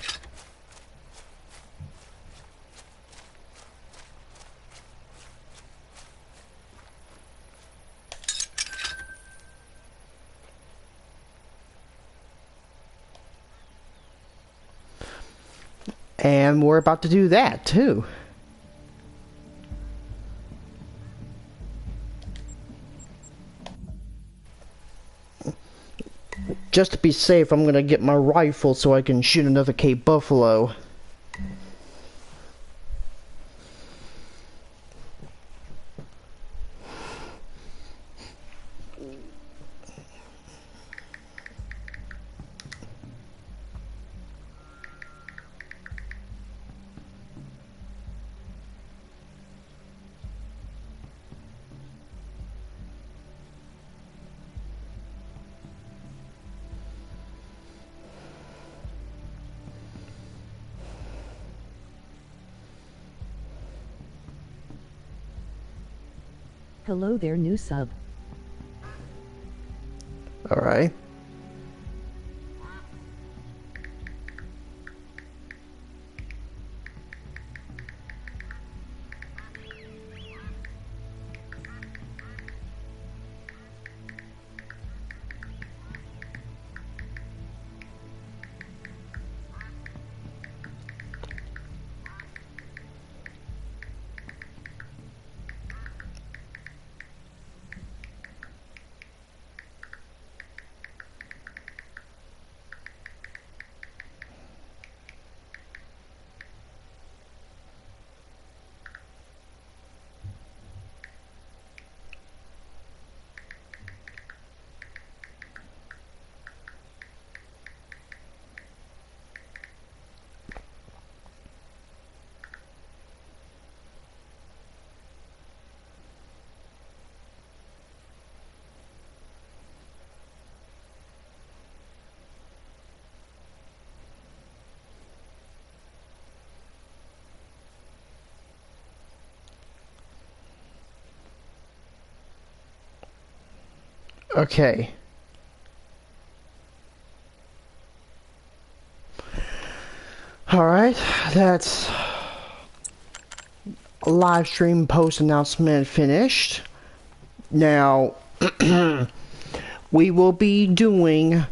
And we're about to do that too. Just to be safe, I'm gonna get my rifle so I can shoot another Cape Buffalo. Hello there, new sub. Alright. Okay. Alright, that's live stream post announcement finished. Now, we will be doing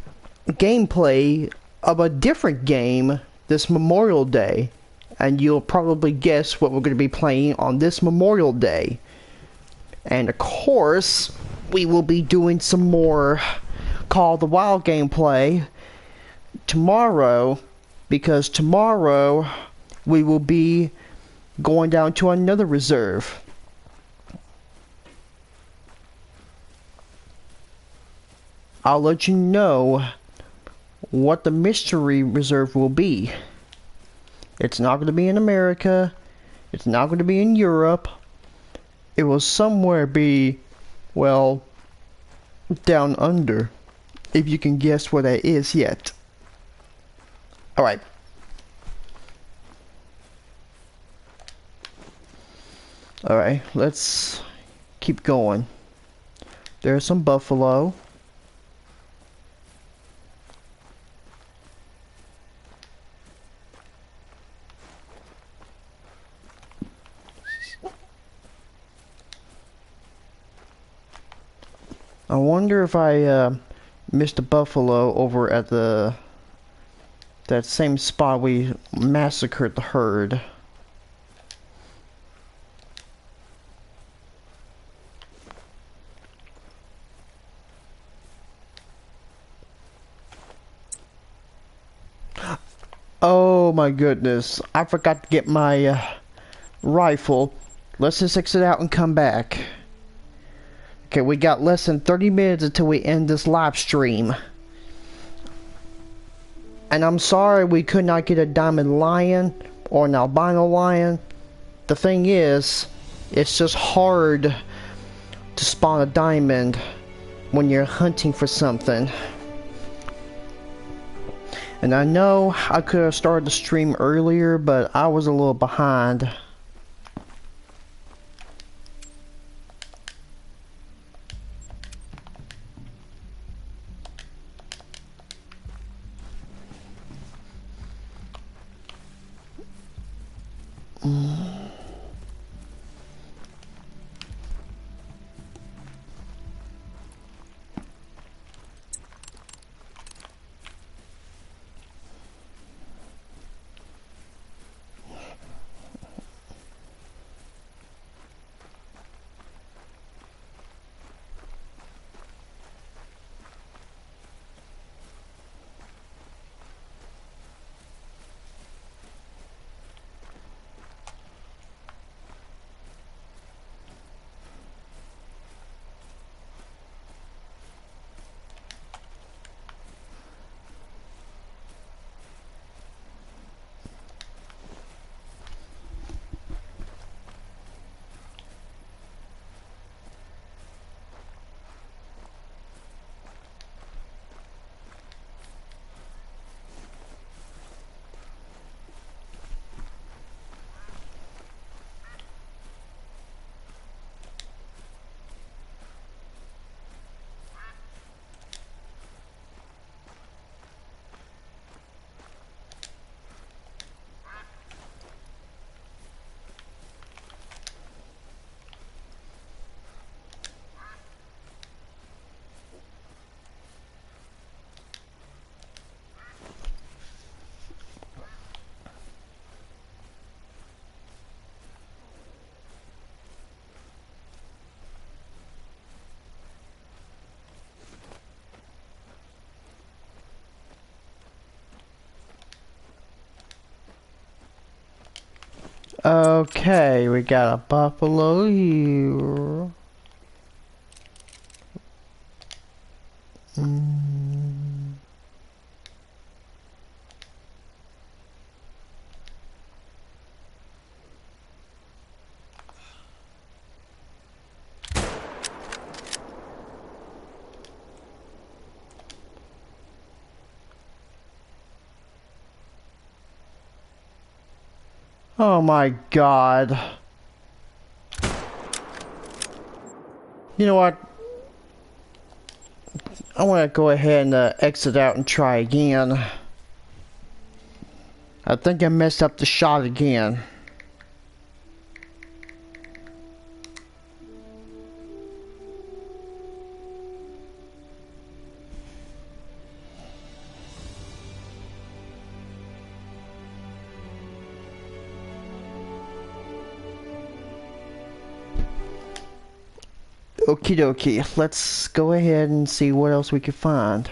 gameplay of a different game this Memorial Day. And you'll probably guess what we're going to be playing on this Memorial Day. And of course, we will be doing some more Call of the Wild gameplay tomorrow, because tomorrow we will be going down to another reserve. I'll let you know what the mystery reserve will be. It's not going to be in America. It's not going to be in Europe. It will somewhere be, well, down under. If you can guess where that is yet. Alright. Alright, let's keep going. There's some buffalo. I wonder if I missed a buffalo over at that same spot we massacred the herd. Oh my goodness, I forgot to get my rifle. Let's just exit out and come back. Okay, we got less than 30 minutes until we end this live stream. And I'm sorry we could not get a diamond lion or an albino lion. The thing is, it's just hard to spawn a diamond when you're hunting for something. And I know I could have started the stream earlier, but I was a little behind. Okay, we got a buffalo here. Oh my god. You know what? I want to go ahead and exit out and try again. I think I messed up the shot again. Okie dokie, let's go ahead and see what else we can find.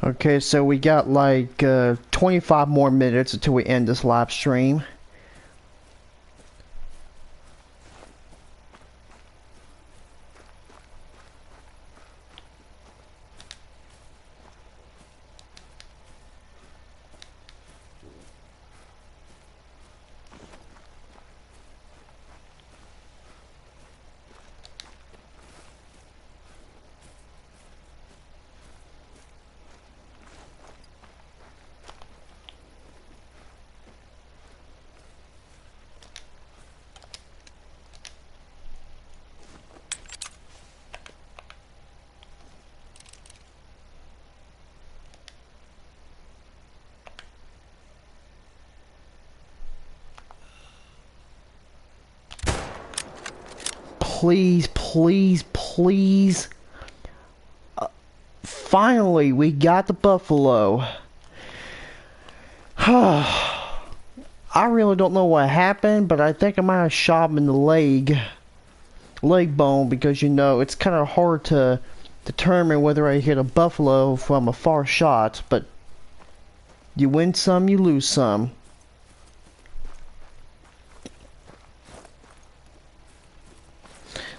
Okay, so we got like 25 more minutes until we end this live stream. Please, please, please. Finally, we got the buffalo. I really don't know what happened, but I think I might have shot him in the leg bone, because you know it's kind of hard to determine whether I hit a buffalo from a far shot, but you win some, you lose some.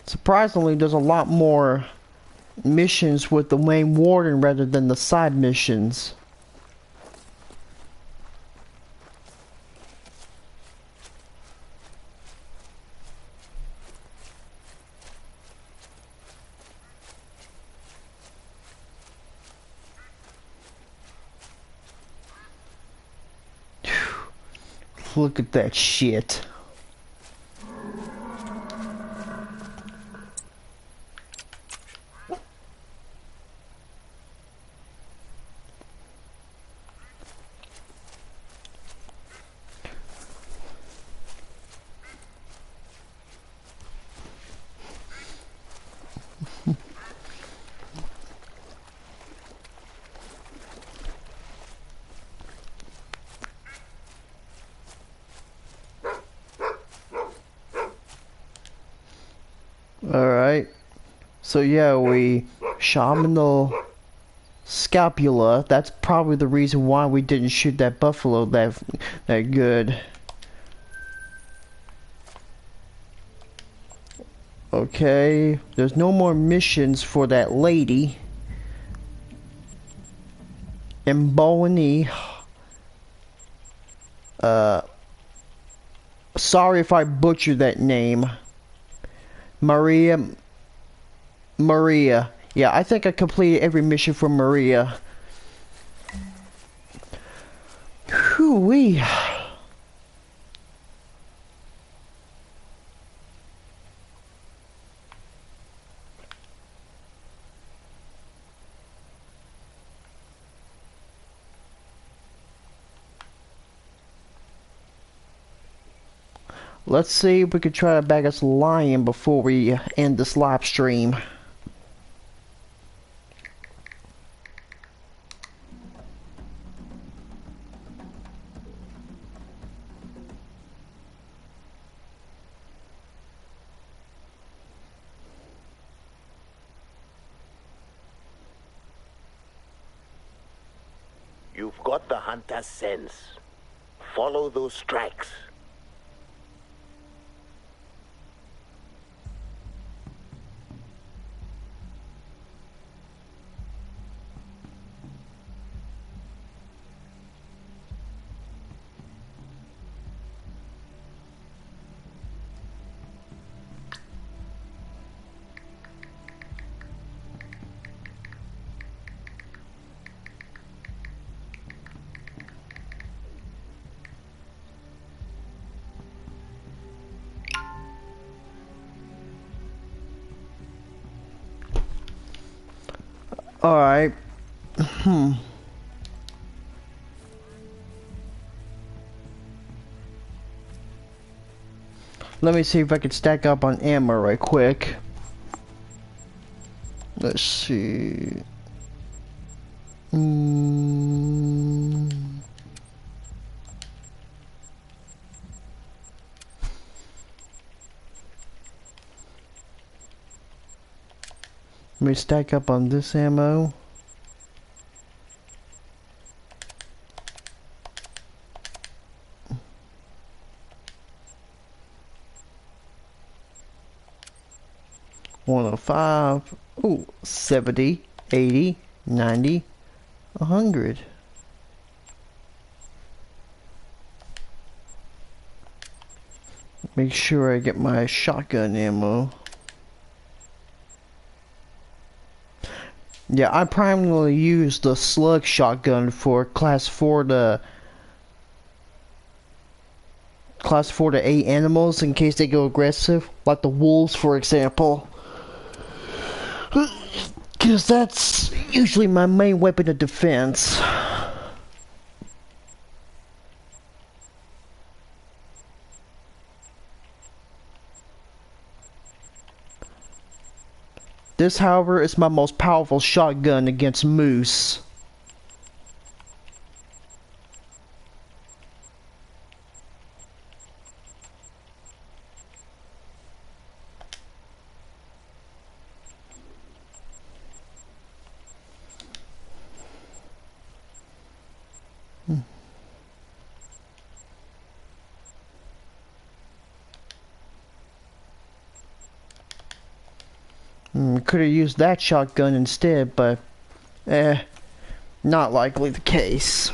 Surprisingly, there's a lot more missions with the main warden rather than the side missions. Look at that shit. Alright. So yeah, we shot him in the scapula. That's probably the reason why we didn't shoot that buffalo that good. Okay, there's no more missions for that lady. Mboni. Sorry if I butchered that name. Maria. Yeah, I think I completed every mission for Maria. Whew-wee. Let's see if we can try to bag us a lion before we end this live stream. You've got the hunter's sense. Follow those tracks. Alright. Let me see if I can stack up on ammo right quick. Let's see. Let me stack up on this ammo. 105. Ooh, 70, 80, 90, 100. Make sure I get my shotgun ammo. Yeah, I primarily use the slug shotgun for class 4 to 8 animals in case they go aggressive, like the wolves for example. Because that's usually my main weapon of defense. This, however, is my most powerful shotgun against moose. Could have used that shotgun instead, but not likely the case.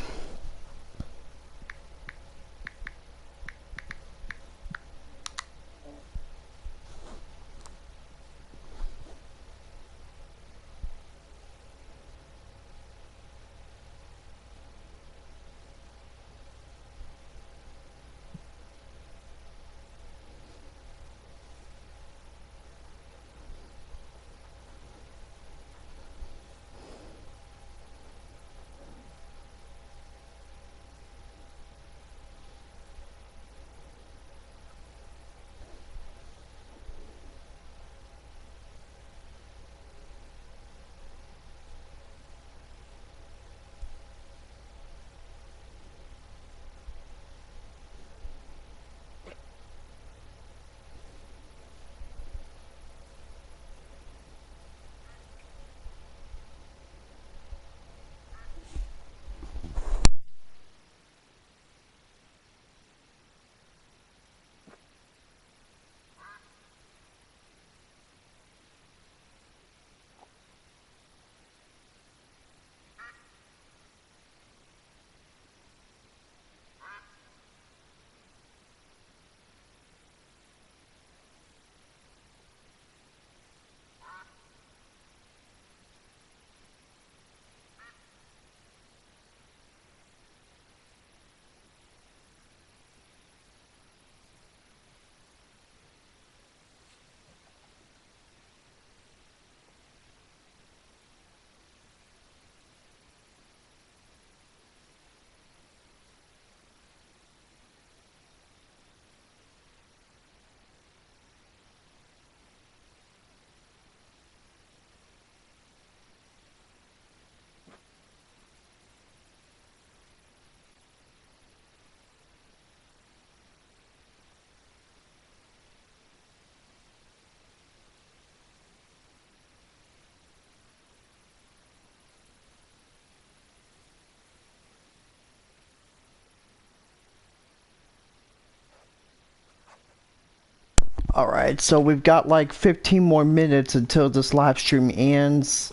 Alright, so we've got like 15 more minutes until this live stream ends.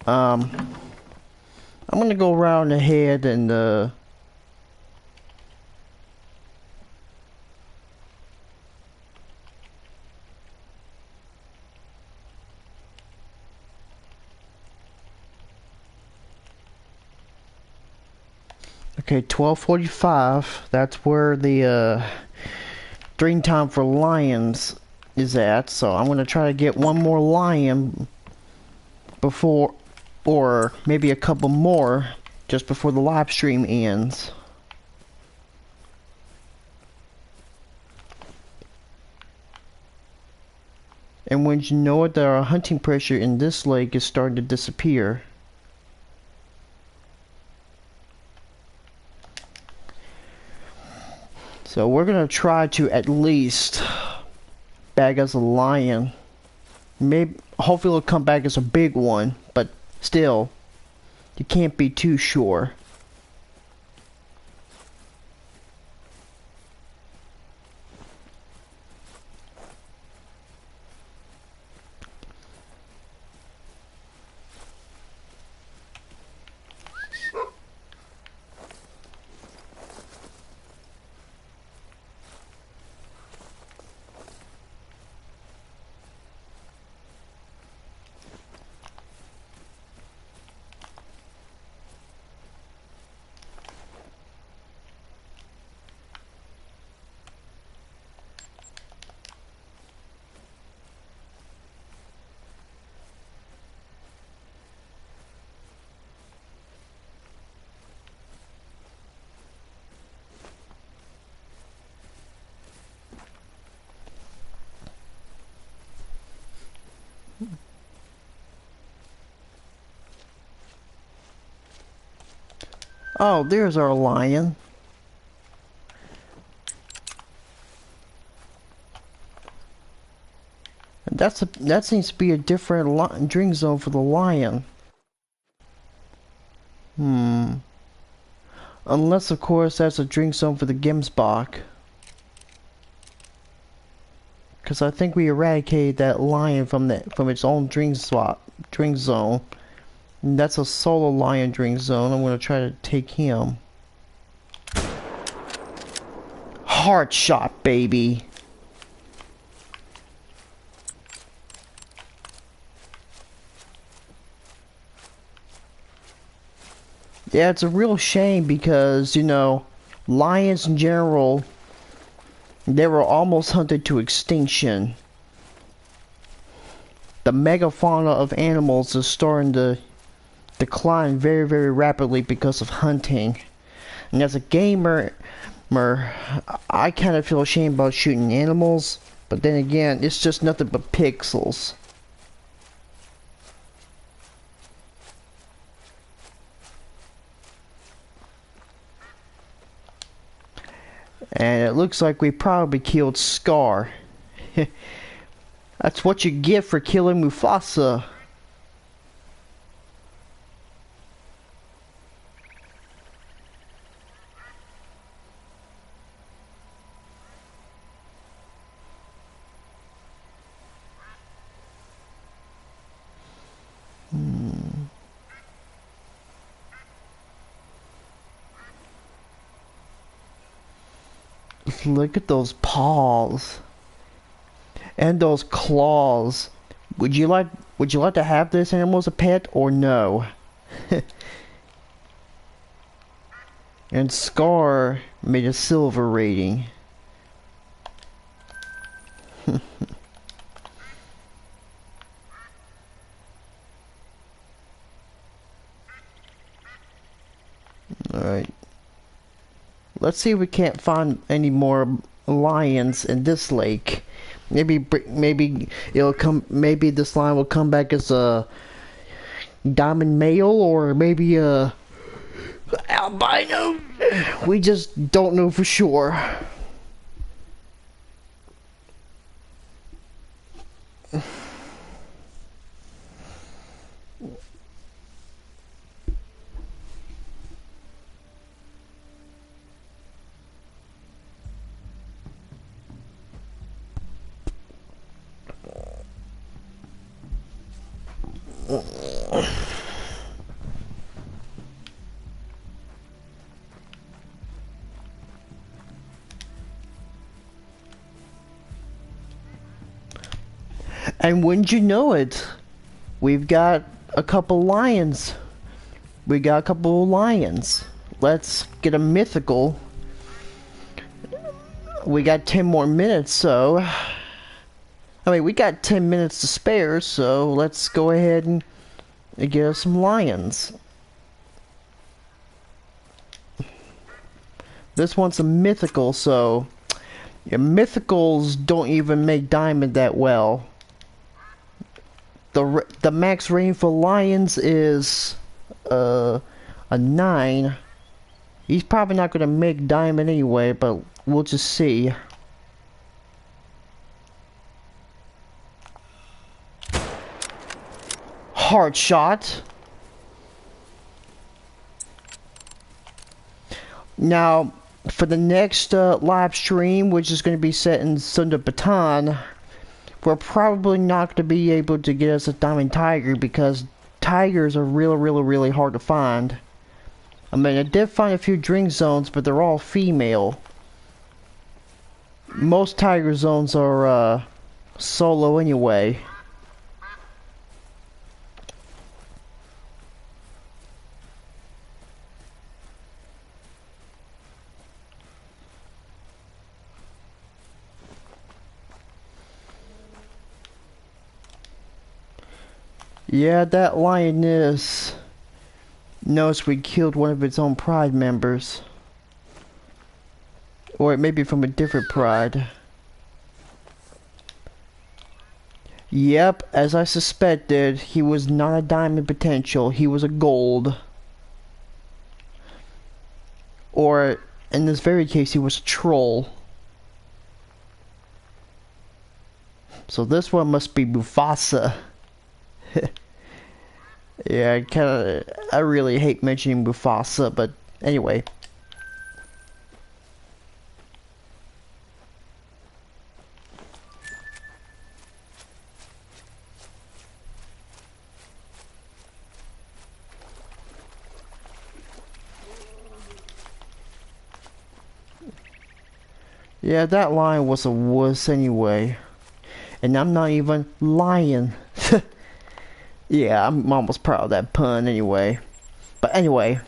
I'm gonna go around ahead and okay, 12:45. That's where the dream time for lions is at. So I'm gonna try to get one more lion before, or maybe a couple more just before the live stream ends. And when you know it, our hunting pressure in this lake is starting to disappear. So we're gonna try to at least bag us a lion. Maybe, hopefully it'll come back as a big one, but still, you can't be too sure. Oh, there's our lion. That seems to be a different drink zone for the lion. Unless, of course, that's a drink zone for the Gemsbach. Because I think we eradicated that lion from its own drink zone. And that's a solo lion drink zone. I'm gonna try to take him. Heart shot, baby. Yeah, it's a real shame because, you know, lions in general, they were almost hunted to extinction. The megafauna of animals is starting to decline very, very rapidly because of hunting. And as a gamer, I kind of feel ashamed about shooting animals, but then again, it's just nothing but pixels. And it looks like we probably killed Scar. That's what you get for killing Mufasa. Look at those paws and those claws. Would you like to have this animal as a pet or no? And Scar made a silver rating. Alright. Let's see if we can't find any more lions in this lake. Maybe it'll come. Maybe this lion will come back as a diamond male, or maybe a albino. We just don't know for sure. And wouldn't you know it, we've got a couple lions. We got a couple of lions. Let's get a mythical. We got 10 more minutes, so I mean, we got 10 minutes to spare, so let's go ahead and get us some lions. This one's a mythical, so yeah, mythicals don't even make diamond that well. The max rating for lions is a 9. He's probably not gonna make diamond anyway, but we'll just see. Hard shot. Now, for the next live stream, which is going to be set in Sundarbatan, we're probably not going to be able to get us a diamond tiger because tigers are really hard to find. I mean, I did find a few drink zones, but they're all female. Most tiger zones are solo anyway. Yeah, that lioness knows we killed one of its own pride members. Or it may be from a different pride. Yep, as I suspected, he was not a diamond potential, he was a gold. Or, in this very case, he was a troll. So this one must be Mufasa. Yeah, I really hate mentioning Mufasa, but anyway. Yeah, that lion was a wuss anyway. And I'm not even lying. Yeah, I'm almost proud of that pun anyway. But anyway.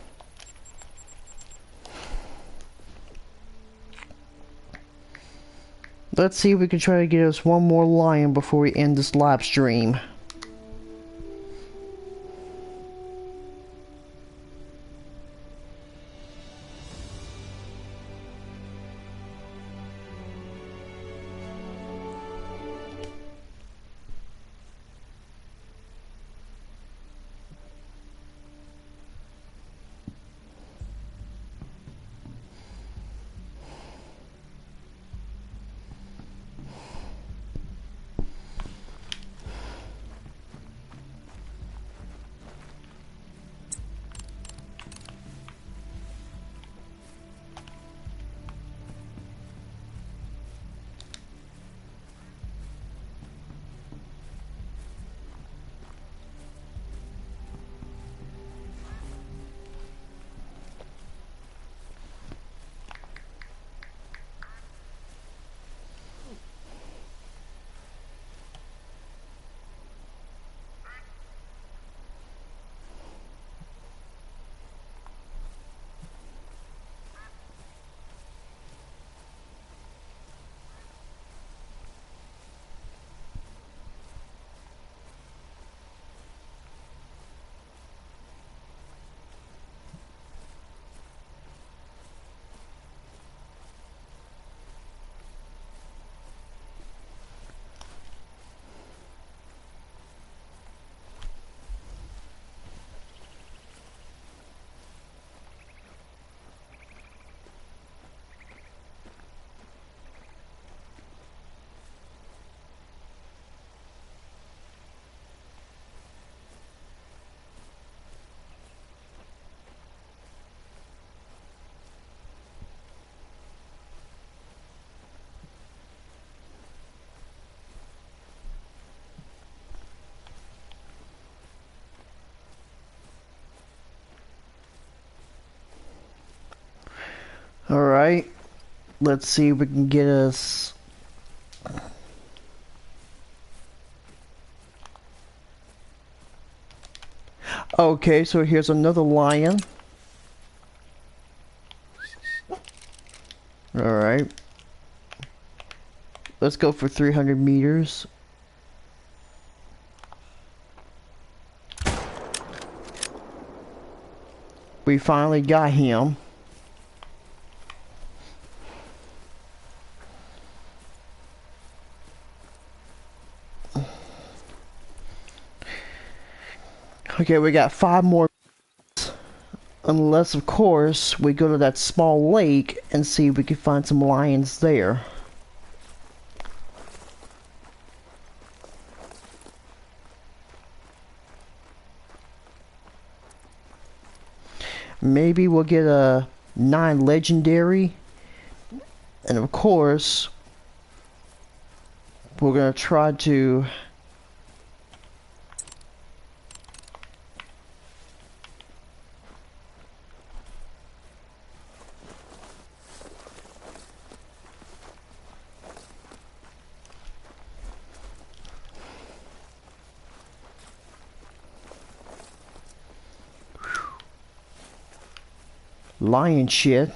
Let's see if we can try to get us one more lion before we end this live stream. Alright. Let's see if we can get us... Okay, so here's another lion. Alright. Let's go for 300 meters. We finally got him. Okay, we got 5 more. Unless, of course, we go to that small lake and see if we can find some lions there. Maybe we'll get a 9 legendary. And of course, we're gonna try to... lion shit.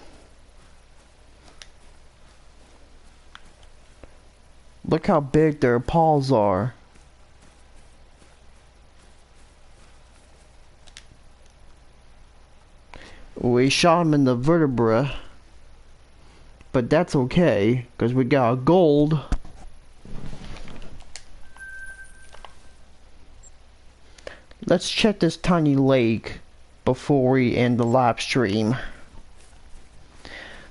Look how big their paws are. We shot them in the vertebra, but that's okay because we got a gold. let's check this tiny lake before we end the live stream.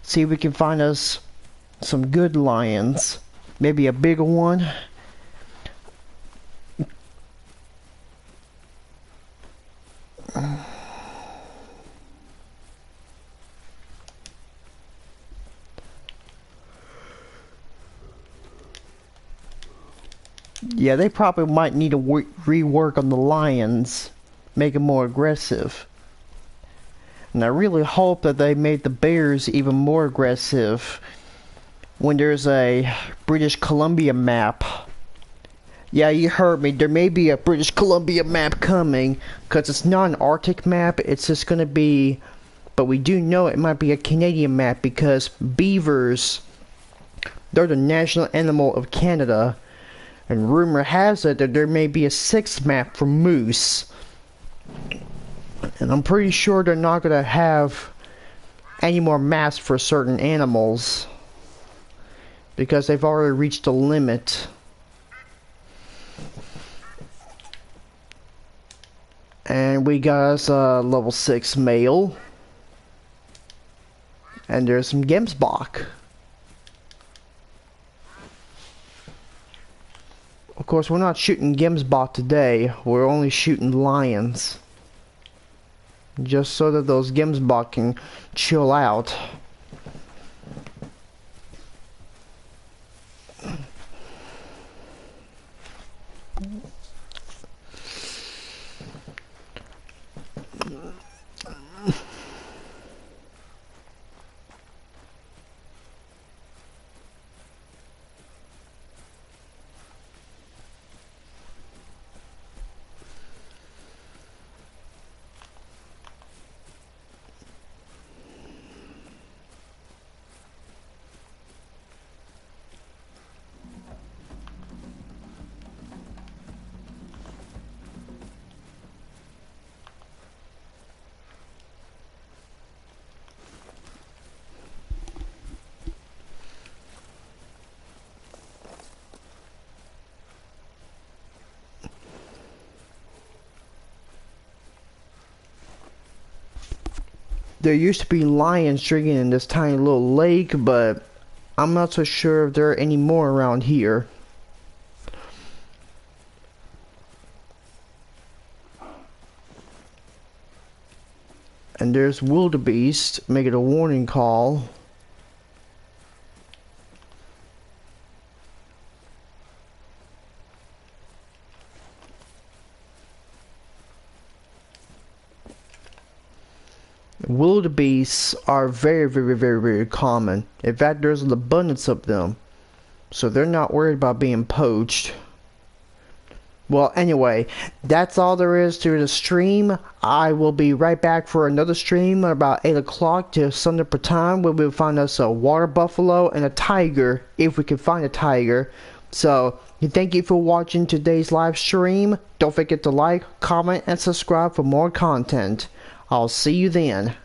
See if we can find us some good lions. Maybe a bigger one. Yeah, they probably might need to rework on the lions, make them more aggressive. And I really hope that they made the bears even more aggressive when there's a British Columbia map. Yeah, you heard me. There may be a British Columbia map coming, because it's not an Arctic map. It's just going to be, but we do know it might be a Canadian map, because beavers, they're the national animal of Canada. And rumor has it that there may be a 6th map for moose. And I'm pretty sure they're not going to have any more maps for certain animals, because they've already reached a limit. And we got us a level 6 male. And there's some Gemsbach. Of course, we're not shooting Gemsbach today. We're only shooting lions. Just so that those Gemsbach can chill out. There used to be lions drinking in this tiny little lake, but I'm not so sure if there are any more around here. And there's wildebeest making a warning call. Wildebeests are very common. In fact, there's an abundance of them. So they're not worried about being poached. Well, anyway, that's all there is to the stream. I will be right back for another stream at about 8 o'clock to Sunday time, where we'll find us a water buffalo and a tiger, if we can find a tiger. So, thank you for watching today's live stream. Don't forget to like, comment, and subscribe for more content. I'll see you then.